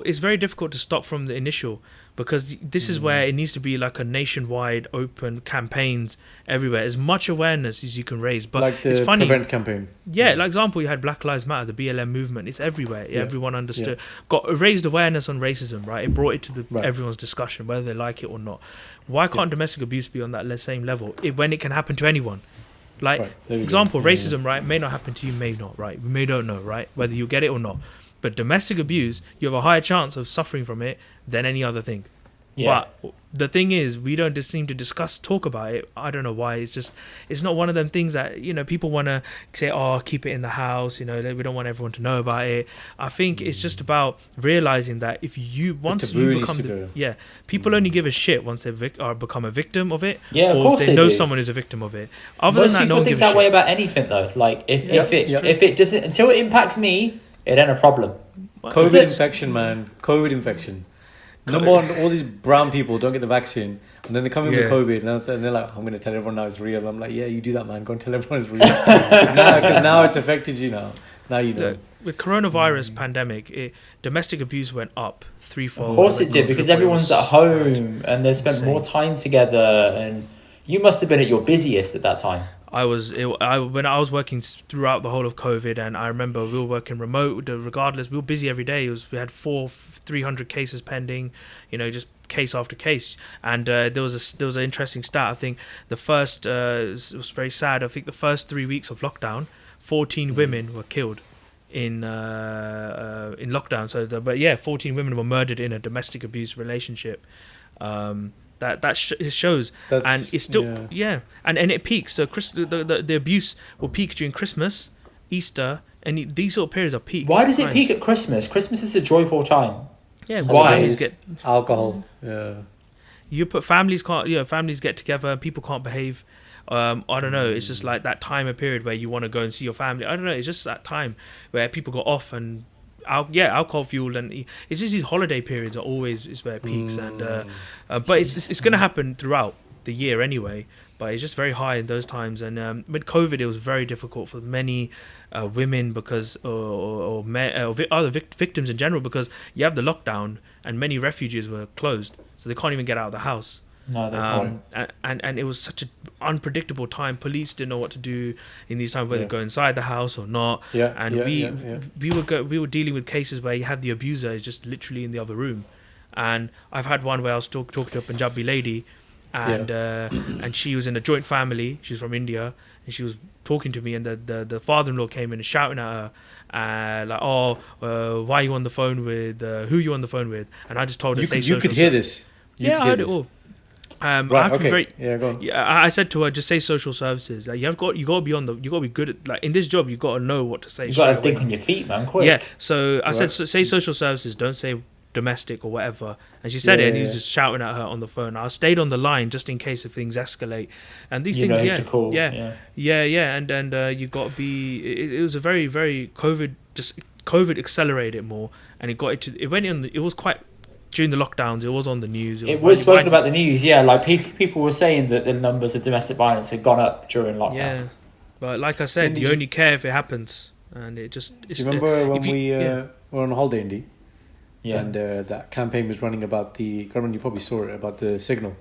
Speaker 2: It's very difficult to stop from the initial because this is where it needs to be like a nationwide open campaigns everywhere, as much awareness as you can raise. But
Speaker 3: like the
Speaker 2: it's funny.
Speaker 3: Prevent campaign.
Speaker 2: Yeah, like example, you had Black Lives Matter, the BLM movement. It's everywhere. Everyone understood, got raised awareness on racism, right? It brought it to everyone's discussion, whether they like it or not. Why can't domestic abuse be on that same level when it can happen to anyone? Like, example, racism, right, may not happen to you, may not, right? We may don't know, right, whether you get it or not. But domestic abuse, you have a higher chance of suffering from it than any other thing. Yeah. But the thing is, we don't just seem to talk about it. I don't know why. It's not one of them things that, people want to say, keep it in the house. We don't want everyone to know about it. I think it's just about realizing that once you become, people only give a shit once they become a victim of it.
Speaker 1: Yeah,
Speaker 2: of course they know someone is a victim of it.
Speaker 1: Most people don't think that way about anything though. Like if it doesn't, until it impacts me, it ain't a problem.
Speaker 3: COVID infection, man. COVID infection. Number one, all these brown people don't get the vaccine, and then they come in with COVID, and they're like, "I'm going to tell everyone now it's real." I'm like, "Yeah, you do that, man. Go and tell everyone it's real." Because now it's affected you. Now you know.
Speaker 2: With coronavirus pandemic, domestic abuse went up threefold.
Speaker 1: Of course it did, because everyone's at home and they spent more time together, and you must have been at your busiest at that time.
Speaker 2: When I was working throughout the whole of COVID, and I remember we were working remote. Regardless, we were busy every day. We had 300 cases pending, just case after case. And there was an interesting stat. I think the first it was very sad. I think the first 3 weeks of lockdown, 14 women were killed in lockdown. So, 14 women were murdered in a domestic abuse relationship. That shows, and it's still and it peaks. So the abuse will peak during Christmas, Easter, and these sort of periods are peak.
Speaker 1: Why does it peak at Christmas? Christmas is a joyful time.
Speaker 2: Yeah,
Speaker 1: why?
Speaker 2: Families get
Speaker 3: alcohol. Yeah,
Speaker 2: you put families families get together. People can't behave. I don't know. It's just like that time of period where you want to go and see your family. I don't know. It's just that time where people go off and. Alcohol fueled, and it's just these holiday periods are always is where it peaks, and but it's going to happen throughout the year anyway. But it's just very high in those times, and with COVID, it was very difficult for many women because or other victims in general, because you have the lockdown and many refuges were closed, so they can't even get out of the house.
Speaker 1: No, they can't.
Speaker 2: And it was such an unpredictable time. Police didn't know what to do in these times, whether to go inside the house or not. We were dealing with cases where you had the abuser is just literally in the other room. And I've had one where I was talking to a Punjabi lady, and she was in a joint family. She's from India, and she was talking to me, and the father-in-law came in and shouting at her, like, why are you on the phone with, who are you on the phone with? And I just told her,
Speaker 3: you could hear this.
Speaker 2: I heard it all.
Speaker 3: Right,
Speaker 2: I have to
Speaker 3: okay.
Speaker 2: be very,
Speaker 3: yeah, go on.
Speaker 2: I said to her, just say social services. Like, you got to be good at, like, in this job, you got to know what to say.
Speaker 1: You got to think on your feet, man, quick.
Speaker 2: Yeah, so I said, say social services, don't say domestic or whatever. And she said it, and he was just shouting at her on the phone. I stayed on the line just in case if things escalate. And these things,
Speaker 1: to call.
Speaker 2: And you got to be. It was a very, very COVID accelerated it more, and it went in. It was quite. During the lockdowns, it was on the news.
Speaker 1: It was spoken about the news, yeah. Like people were saying that the numbers of domestic violence had gone up during lockdown.
Speaker 2: Yeah, but like I said, you only care if it happens, and it just.
Speaker 3: Do you remember when we were on holiday, Indy?
Speaker 1: Yeah.
Speaker 3: And that campaign was running about the. Karman, you probably saw it about the signal.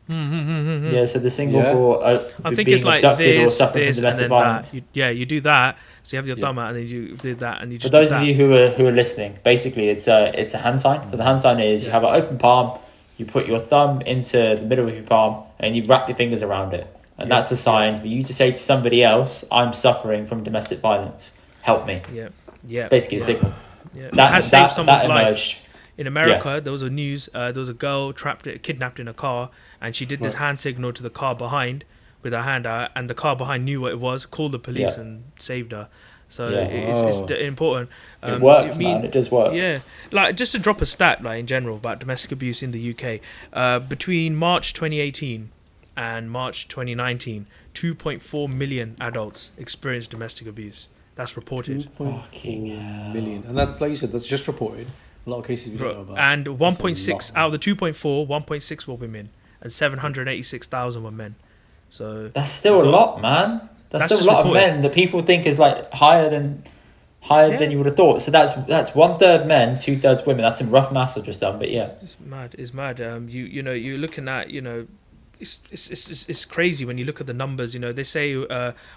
Speaker 1: Yeah, so the single for
Speaker 2: I think
Speaker 1: being
Speaker 2: it's like
Speaker 1: abducted or
Speaker 2: this,
Speaker 1: suffering from domestic violence.
Speaker 2: That. You do that. So you have your thumb out, and then you did that, and you just.
Speaker 1: For those of you who are listening, basically it's a hand sign. So the hand sign is you have an open palm, you put your thumb into the middle of your palm, and you wrap your fingers around it, and that's a sign for you to say to somebody else, "I'm suffering from domestic violence. Help me."
Speaker 2: Yeah.
Speaker 1: It's basically a signal.
Speaker 2: Yeah. That has saved someone's life. In America,
Speaker 1: Yeah.
Speaker 2: there was a news. There was a girl kidnapped in a car, and she did this hand signal to the car behind with her hand out, and the car behind knew what it was, called the police, and saved her. So it's important.
Speaker 1: It works, man. It does work.
Speaker 2: Yeah, like just to drop a stat, like in general about domestic abuse in the UK, between March 2018 and March 2019, 2.4 million adults experienced domestic abuse. That's reported.
Speaker 3: 2.4 million, and that's like you said. That's just reported. A lot of cases we don't know about.
Speaker 2: And 1.6 out of the 2.4, 1.6 were women, and 786,000 were men. So
Speaker 1: that's still a lot, man. That's still a lot of men that people think is like higher than you would have thought. So that's 1/3 men, 2/3 women. That's some rough maths I've just done, but yeah,
Speaker 2: it's mad. You're looking at it's crazy when you look at the numbers. They say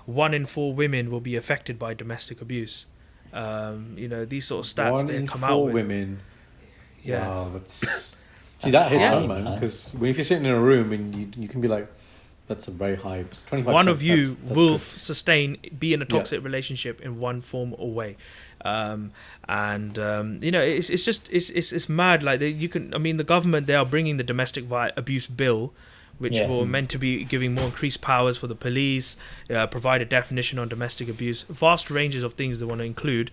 Speaker 2: 1 in 4 women will be affected by domestic abuse. These sort of stats they come out with.
Speaker 3: 1 in 4 women.
Speaker 2: Yeah.
Speaker 3: Wow, that's that hits home, man. Because if you're sitting in a room and you can be like, that's a very high 25%.
Speaker 2: One of you will be in a toxic relationship in one form or way. It's mad. Like the government, they are bringing the domestic abuse bill, which were meant to be giving more increased powers for the police, provide a definition on domestic abuse, vast ranges of things they want to include,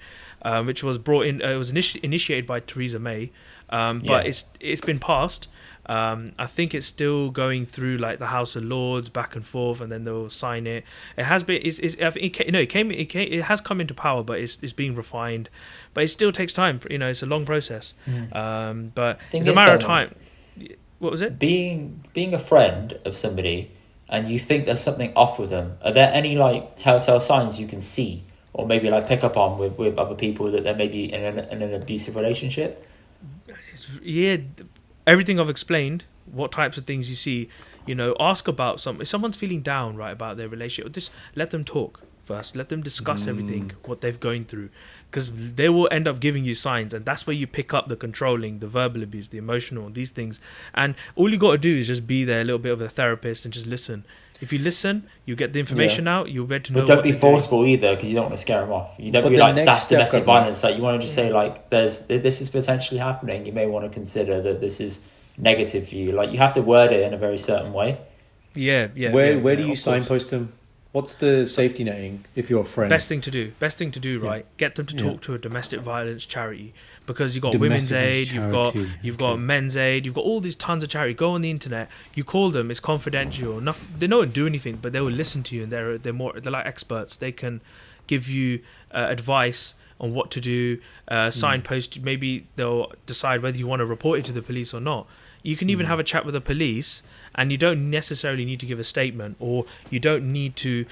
Speaker 2: which was brought in. It was initiated by Theresa May, but it's been passed. I think it's still going through like the House of Lords back and forth, and then they'll sign it. It has been. It has come into power, but it's being refined. But it still takes time. It's a long process. But it's a matter of time. What was it?
Speaker 1: Being a friend of somebody, and you think there's something off with them. Are there any like telltale signs you can see, or maybe like pick up on with other people that they're maybe in an abusive relationship?
Speaker 2: Everything I've explained, what types of things you see, ask about if someone's feeling down, right, about their relationship, just let them talk first. Let them discuss everything, what they're going through, because they will end up giving you signs, and that's where you pick up the controlling, the verbal abuse, the emotional, these things. And all you got to do is just be there, a little bit of a therapist, and just listen. If you listen, you get the information out, you'll be able to know.
Speaker 1: But don't be forceful either, because you don't want to scare them off. You don't be like, that's domestic violence. Like, you want to just say, like, this is potentially happening. You may want to consider that this is negative for you. Like, you have to word it in a very certain way.
Speaker 2: Yeah.
Speaker 3: Where do you signpost them? What's the safety netting if you're a friend?
Speaker 2: Best thing to do, right? Get them to talk to a domestic violence charity, because you've got Women's Aid, you've got Men's Aid, you've got all these tons of charity. Go on the internet, you call them, it's confidential. They don't do anything, but they will listen to you, and they're like experts. They can give you advice on what to do, signpost. Maybe they'll decide whether you want to report it to the police or not. You can even have a chat with the police, and you don't necessarily need to give a statement, or you don't need to. You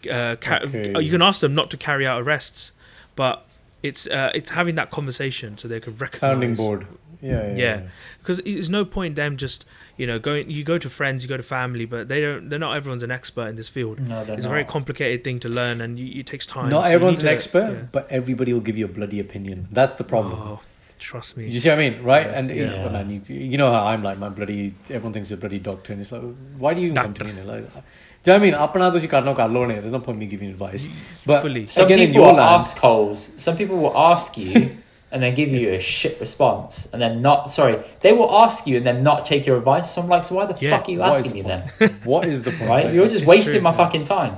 Speaker 2: can ask them not to carry out arrests, but it's having that conversation so they can recognize.
Speaker 3: Sounding board. Yeah.
Speaker 2: Because there's no point them just going. You go to friends, you go to family, but they're not everyone's an expert in this field.
Speaker 1: No,
Speaker 2: it's a very complicated thing to learn, and it takes time.
Speaker 3: Not everyone's an expert, but everybody will give you a bloody opinion. That's the problem.
Speaker 2: Trust me.
Speaker 3: You see what I mean, right? And
Speaker 2: Yeah.
Speaker 3: man, you know how I'm like, my bloody, everyone thinks a bloody doctor, and it's like, why do you even come to me? Like, do you know what I mean? Apna to karno kar lo ne. There's no point me giving advice. But
Speaker 2: Fully.
Speaker 1: Some
Speaker 3: again, in
Speaker 1: people
Speaker 3: your
Speaker 1: will
Speaker 3: land,
Speaker 1: ask holes. Some people will ask you and then give you a shit response, and then they will ask you and then not take your advice. So I'm like, so why the fuck are you
Speaker 3: what is
Speaker 1: asking me
Speaker 3: the
Speaker 1: then?
Speaker 3: what is the point?
Speaker 1: Right? You're just
Speaker 2: It's
Speaker 1: wasting
Speaker 2: true.
Speaker 1: my fucking time.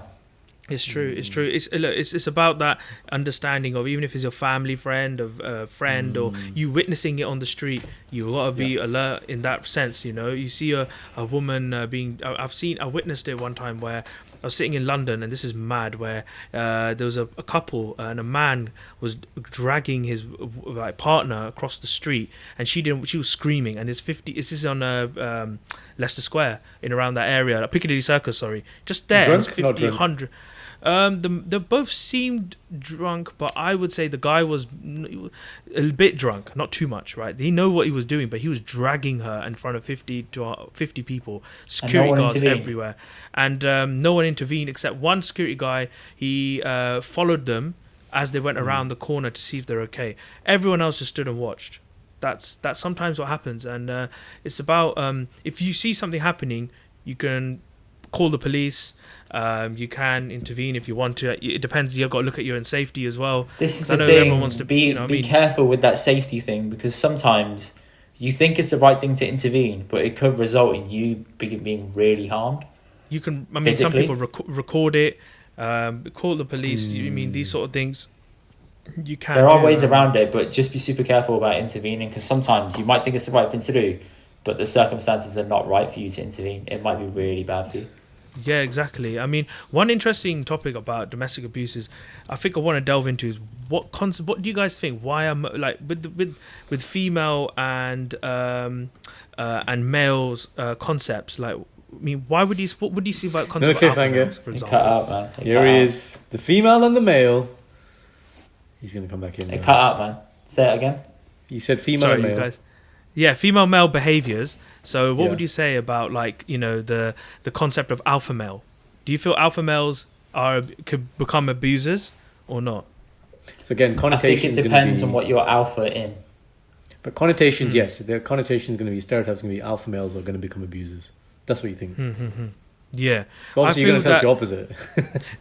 Speaker 2: It's true. It's true. It's about that understanding of, even if it's your family friend, of friend, or you witnessing it on the street, you gotta be alert in that sense. You know, you see a woman I witnessed it one time where I was sitting in London, and this is mad, where there was a couple and a man was dragging his partner across the street, and she was screaming, and this is on Leicester Square, in around that area, Piccadilly Circus, sorry, just there.
Speaker 3: Drunk?
Speaker 2: It's 50,
Speaker 3: Not drunk.
Speaker 2: 100. They both seemed drunk, but I would say the guy was a bit drunk, not too much, right? He knew what he was doing, but he was dragging her in front of 50 people, security
Speaker 1: one
Speaker 2: guards
Speaker 1: intervened.
Speaker 2: everywhere, and no one intervened except one security guy. He followed them as they went around the corner to see if they're okay. Everyone else just stood and watched. That's sometimes what happens, and it's about if you see something happening, you can call the police. You can intervene if you want to. It depends. You've got to look at your own safety as well.
Speaker 1: This is
Speaker 2: 'Cause I
Speaker 1: the
Speaker 2: know
Speaker 1: thing.
Speaker 2: everyone wants to
Speaker 1: be
Speaker 2: you know what I
Speaker 1: be
Speaker 2: mean?
Speaker 1: careful with that safety thing, because sometimes you think it's the right thing to intervene, but it could result in you being really harmed.
Speaker 2: You can. I mean, some
Speaker 1: physically.
Speaker 2: people record it. Call the police. You mean these sort of things? You can.
Speaker 1: There are ways around it, but just be super careful about intervening, because sometimes you might think it's the right thing to do, but the circumstances are not right for you to intervene. It might be really bad for you.
Speaker 2: Yeah, exactly. I mean, one interesting topic about domestic abuse is, I think I want to delve into, is what do you guys think? Why am like with female and males concepts? Like, I mean, what would you see about concept
Speaker 3: No
Speaker 2: of alpha
Speaker 3: cliffhanger.
Speaker 2: males, for
Speaker 1: It
Speaker 2: example?
Speaker 1: cut out, man. It
Speaker 3: here
Speaker 1: cut
Speaker 3: he
Speaker 1: out.
Speaker 3: is, the female and the male. He's gonna come back in.
Speaker 1: It
Speaker 3: now.
Speaker 1: cut out, man. Say it again.
Speaker 3: You said female
Speaker 2: Sorry,
Speaker 3: and
Speaker 2: you
Speaker 3: male.
Speaker 2: guys. Yeah, female male behaviors. So what
Speaker 3: Yeah.
Speaker 2: would you say about, like, you know, the concept of alpha male? Do you feel alpha males could become abusers or not?
Speaker 3: So again,
Speaker 1: I think
Speaker 3: connotations.
Speaker 1: it depends on what you're alpha in.
Speaker 3: But connotations, yes, the connotation is going to be, stereotypes going to be alpha males are going to become abusers. That's what you think.
Speaker 2: Yeah.
Speaker 3: Obviously,
Speaker 2: I
Speaker 3: you're going
Speaker 2: feel
Speaker 3: to tell us the opposite.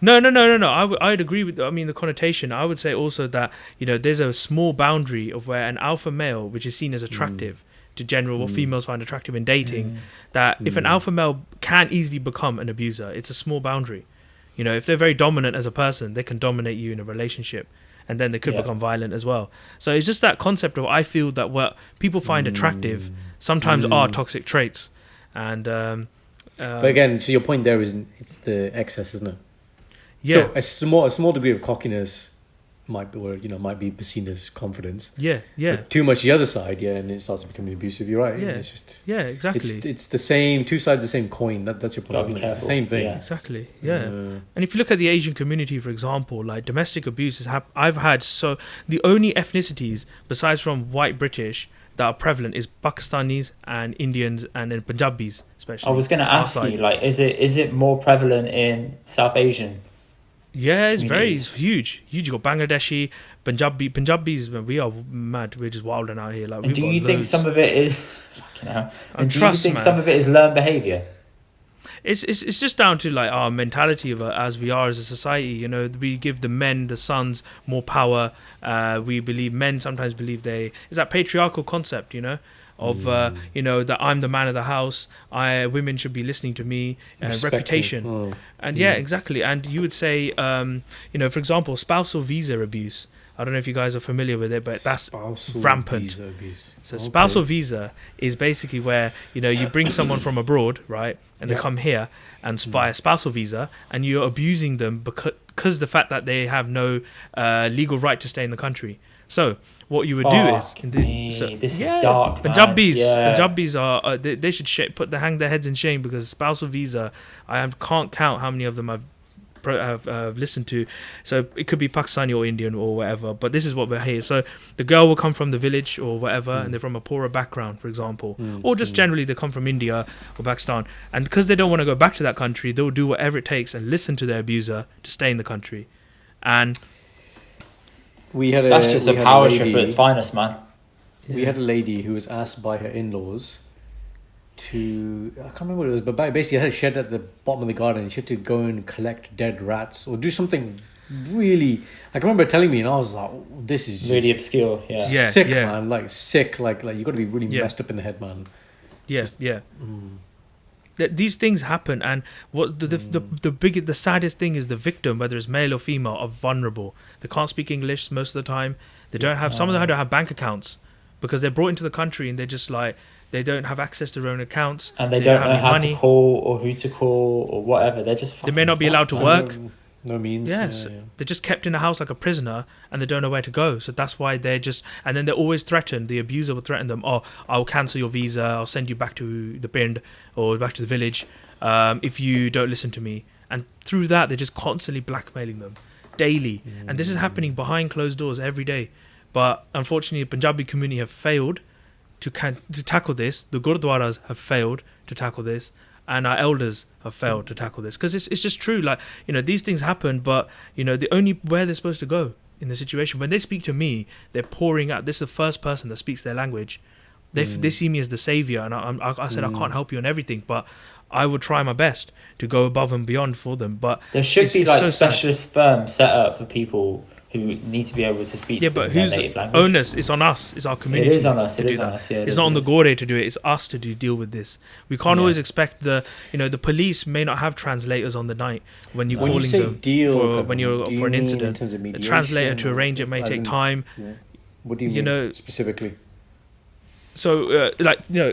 Speaker 2: No. I'd agree with. I mean, the connotation. I would say also that, you know, there's a small boundary of where an alpha male, which is seen as attractive to general, what females find attractive in dating, that if an alpha male can easily become an abuser, it's a small boundary. You know, if they're very dominant as a person, they can dominate you in a relationship, and then they could become violent as well. So it's just that concept of, I feel that what people find attractive sometimes are toxic traits, and
Speaker 3: But again, to your point, there isn't. It's the excess, isn't it?
Speaker 2: yeah,
Speaker 3: So a small degree of cockiness might be seen as confidence.
Speaker 2: yeah.
Speaker 3: But too much the other side, and it starts becoming abusive. You're right.
Speaker 2: Yeah.
Speaker 3: It's just.
Speaker 2: Yeah, exactly.
Speaker 3: It's the same, two sides of the same coin. That's your point.
Speaker 1: Gotta be
Speaker 3: isn't it? It's the
Speaker 1: careful.
Speaker 3: same thing.
Speaker 1: Yeah.
Speaker 2: Exactly. Yeah. And if you look at the Asian community, for example, like domestic abuse I've had the only ethnicities besides from white British that are prevalent is Pakistanis and Indians and then Punjabis, especially.
Speaker 1: I was going to ask
Speaker 2: Our
Speaker 1: you,
Speaker 2: side.
Speaker 1: like, is it more prevalent in South Asian?
Speaker 2: Yeah, it's
Speaker 1: communities?
Speaker 2: huge. You got Bangladeshi, Punjabis. We are mad. We're just wilding out here. Like,
Speaker 1: And
Speaker 2: we've
Speaker 1: do
Speaker 2: got
Speaker 1: you think
Speaker 2: loads.
Speaker 1: some of it is? Fucking hell. And do you
Speaker 2: trust,
Speaker 1: think
Speaker 2: man.
Speaker 1: some of it is learned behaviour?
Speaker 2: It's just down to, like, our mentality of as we are as a society. You know, we give the men, the sons, more power. We believe men sometimes believe it's that patriarchal concept. You know, of you know, that I'm the man of the house. Women should be listening to me.
Speaker 3: Respect me.
Speaker 2: Reputation.
Speaker 3: Oh.
Speaker 2: And yeah, exactly. And you would say, you know, for example, spousal visa abuse. I don't know if you guys are familiar with it, but that's
Speaker 3: Spousal
Speaker 2: rampant.
Speaker 3: visa abuse.
Speaker 2: So
Speaker 3: Okay.
Speaker 2: spousal visa is basically where, you know, you bring someone from abroad, right, and they
Speaker 3: Yeah.
Speaker 2: come here and via spousal visa, and you're abusing them because the fact that they have no legal right to stay in the country. So what you would do is,
Speaker 1: Fuck me, this is dark, man.
Speaker 2: Punjabis,
Speaker 1: Yeah.
Speaker 2: Punjabis are they should hang their heads in shame, because spousal visa, can't count how many of them I've listened to. So it could be Pakistani or Indian or whatever, but this is what we're here. So the girl will come from the village or whatever, and they're from a poorer background, for example, or just generally they come from India or Pakistan, and because they don't want to go back to that country, they'll do whatever it takes and listen to their abuser to stay in the country. And
Speaker 3: We had
Speaker 1: That's just a power trip at its finest, man.
Speaker 3: we had a lady who was asked by her in-laws to, I can't remember what it was, but basically had a shed at the bottom of the garden, and she had to go and collect dead rats or do something really, I can remember telling me, and I was like, oh, this is just
Speaker 1: really obscure. Yeah.
Speaker 3: sick, man. Like sick, like you got to be really messed up in the head, man.
Speaker 2: These things happen, and what the saddest thing is, the victim, whether it's male or female, are vulnerable. They can't speak English most of the time. They don't have, some of them don't have bank accounts because they're brought into the country and they're just like, they don't have access to their own accounts,
Speaker 1: and they don't know how to call or who to call or whatever. They're just,
Speaker 2: they may not be allowed to work.
Speaker 3: No means.
Speaker 2: Yes, they're just kept in a house like a prisoner, and they don't know where to go. So that's why they're just, and then they're always threatened. The abuser will threaten them. Oh, I'll cancel your visa. I'll send you back to the pind or back to the village if you don't listen to me. And through that, they're just constantly blackmailing them daily. And this is happening behind closed doors every day. But unfortunately, the Punjabi community have failed to tackle this. The Gurdwaras have failed to tackle this. And our elders have failed to tackle this, because it's just true. Like, these things happen, but the only where they're supposed to go in the situation, when they speak to me, they're pouring out. This is the first person that speaks their language. They see me as the savior, and I said I can't help you on everything, but I would try my best to go above and beyond for them. But
Speaker 1: there should be like specialist firms set up for people who need to be able to speak their native language.
Speaker 2: Onus is on us. It's our community.
Speaker 1: It is on us.
Speaker 2: It's not on the Gore to do it. It's us to deal with this. We can't always expect the police may not have translators on the night when you're calling them for an incident. A translator to arrange it may take time.
Speaker 3: Yeah. What do you mean specifically?
Speaker 2: So,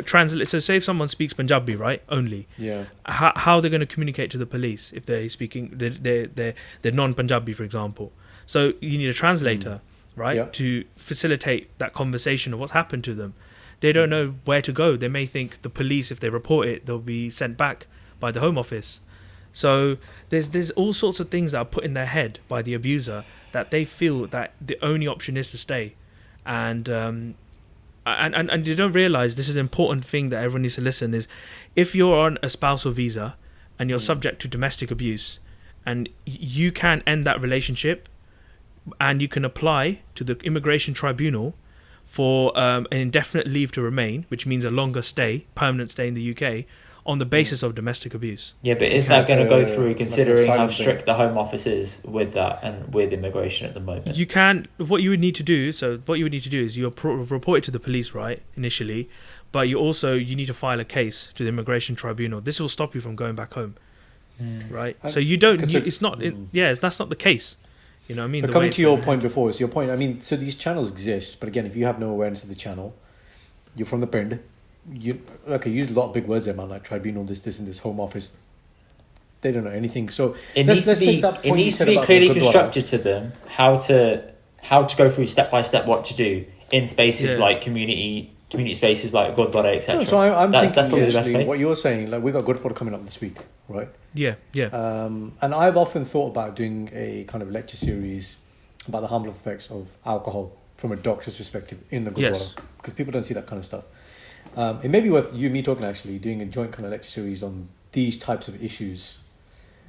Speaker 2: translate. So, say if someone speaks Punjabi, right, only.
Speaker 3: Yeah.
Speaker 2: How they're going to communicate to the police if they're speaking, they're non-Punjabi, for example. So you need a translator, right, to facilitate that conversation of what's happened to them. They don't know where to go. They may think the police, if they report it, they'll be sent back by the Home Office. So there's all sorts of things that are put in their head by the abuser that they feel that the only option is to stay, and you don't realize this is an important thing that everyone needs to listen is, if you're on a spousal visa and you're subject to domestic abuse, and you can end that relationship. And you can apply to the immigration tribunal for an indefinite leave to remain, which means a longer stay, permanent stay in the UK, on the basis of domestic abuse.
Speaker 1: Yeah, but is that going to go through, considering how strict the Home Office is with that and with immigration at the moment?
Speaker 2: You can. What you would need to do is you report it to the police, right, initially, but you need to file a case to the immigration tribunal. This will stop you from going back home, right? So you don't. It's not. That's not the case. You know what I mean?
Speaker 3: But coming to your point before, so your point, I mean, so these channels exist, but again, if you have no awareness of the channel, you're from the pind, you use a lot of big words there, man, like tribunal, this and this, Home Office. They don't know anything. So
Speaker 1: it needs to be clearly constructed to them how to go through step by step what to do in spaces like community spaces like Gurdwara, etc.
Speaker 3: So that's
Speaker 1: probably the best place.
Speaker 3: What you're saying, like we got Gurdwara coming up this week, right?
Speaker 2: Yeah.
Speaker 3: And I've often thought about doing a kind of lecture series about the harmful effects of alcohol from a doctor's perspective in the Gurdwara, because people don't see that kind of stuff. It may be worth you and me talking, actually, doing a joint kind of lecture series on these types of issues.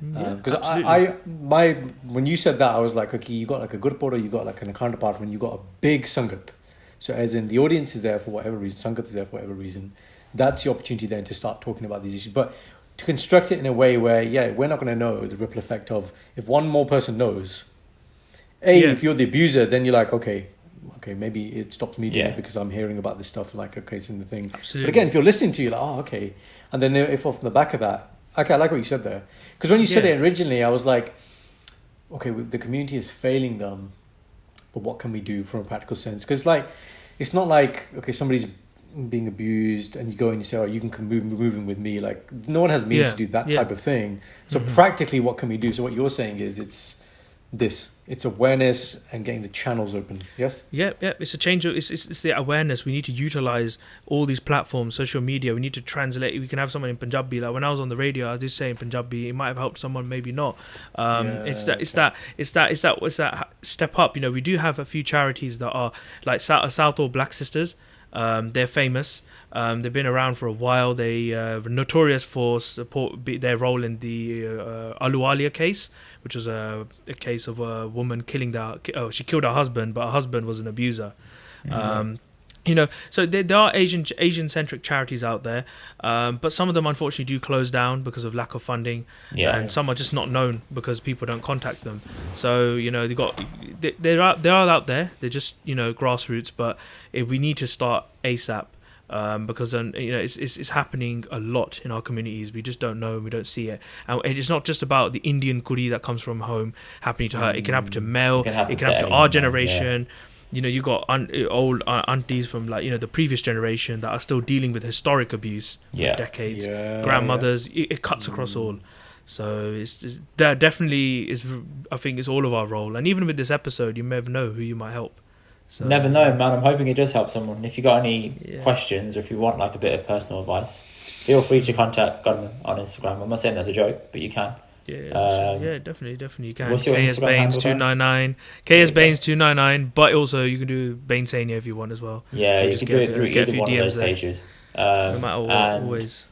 Speaker 3: Because when you said that, I was like, okay, you got like a Gurdwara, you got like an account department, you got a big Sangat. So as in the audience is there for whatever reason, Sangat is there for whatever reason. That's the opportunity then to start talking about these issues. But to construct it in a way where, we're not going to know the ripple effect of, if one more person knows, if you're the abuser, then you're like, okay, maybe it stops me doing it because I'm hearing about this stuff, like, okay, it's in the thing.
Speaker 2: Absolutely.
Speaker 3: But again, if you're listening to you, like, okay. And then if off the back of that, okay, I like what you said there. Because when you said it originally, I was like, okay, the community is failing them, but what can we do from a practical sense? Because, like, it's not like, okay, somebody's being abused and you go and you say, oh, you can move in with me. Like, no one has means to do that type of thing. So practically, what can we do? So what you're saying is it's awareness and getting the channels open. Yes?
Speaker 2: Yeah. It's a change. It's the awareness. We need to utilize all these platforms, social media. We need to translate. We can have someone in Punjabi. Like when I was on the radio, I was saying Punjabi. It might have helped someone, maybe not. It's that step up. You know, we do have a few charities that are like South All Black Sisters. They're famous. They've been around for a while. They are notorious for their role in the Ahluwalia case, which was a case of a woman she killed her husband, but her husband was an abuser. So there are Asian centric charities out there, but some of them unfortunately do close down because of lack of funding, and some are just not known because people don't contact them. So they're out there. They're just grassroots, but we need to start ASAP. Because it's happening a lot in our communities. We just don't know, we don't see it, and it's not just about the Indian kudi that comes from home happening to her. It can happen to Mel. It can happen to our generation. You got old aunties from the previous generation that are still dealing with historic abuse for decades. Grandmothers. It cuts across all. So that definitely is. I think it's all of our role. And even with this episode, you never know who you might help. So,
Speaker 1: never know, man. I'm hoping it does help someone. If you got any questions or if you want like a bit of personal advice, feel free to contact Karman on Instagram. I'm not saying that's a joke, but you can.
Speaker 2: Definitely you can.
Speaker 1: What's your
Speaker 2: KS Bains 299, KS Bains 299. But also you can do Bainsainye if you want as well.
Speaker 1: Yeah, you can do it through either one of those pages.
Speaker 2: No matter what, always.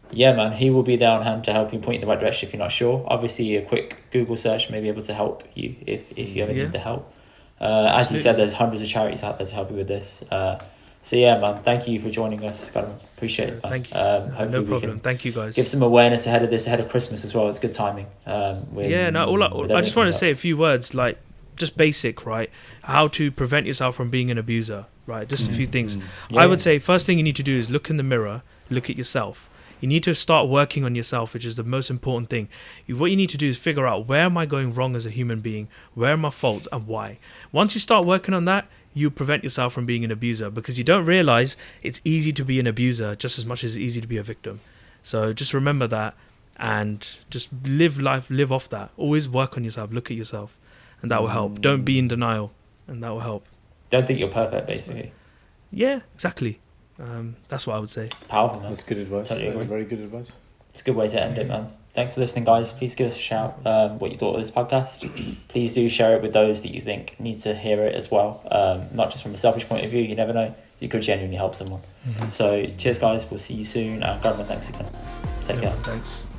Speaker 1: Yeah, man, he will be there on hand to help you, point you in the right direction if you're not sure. Obviously, a quick Google search may be able to help you if you ever need the help. As you said, there's hundreds of charities out there to help you with this. So yeah, man, thank you for joining us. Appreciate it, man.
Speaker 2: Thank you.
Speaker 1: No
Speaker 2: problem. Thank you, guys.
Speaker 1: Give some awareness ahead of Christmas as well. It's good timing.
Speaker 2: I just want to say a few words, like just basic, right? How to prevent yourself from being an abuser, right? Just a few things. I would say first thing you need to do is look in the mirror, look at yourself. You need to start working on yourself, which is the most important thing. What you need to do is figure out, where am I going wrong as a human being? Where are my faults and why? Once you start working on that, you prevent yourself from being an abuser, because you don't realize it's easy to be an abuser just as much as it's easy to be a victim. So just remember that and just live off that. Always work on yourself, look at yourself, and that will help. Don't be in denial, and that will help.
Speaker 1: Don't think you're perfect, basically.
Speaker 2: Yeah, exactly. That's what I would say.
Speaker 1: It's powerful, man.
Speaker 3: That's good advice.
Speaker 1: Totally agree.
Speaker 3: Very good advice.
Speaker 1: It's a good way to end it, man. Thanks for listening, guys. Please give us a shout what you thought of this podcast. Please do share it with those that you think need to hear it as well. Not just from a selfish point of view. You never know. You could genuinely help someone. So cheers, guys. We'll see you soon. And Karman, thanks again. Take care.
Speaker 2: Thanks.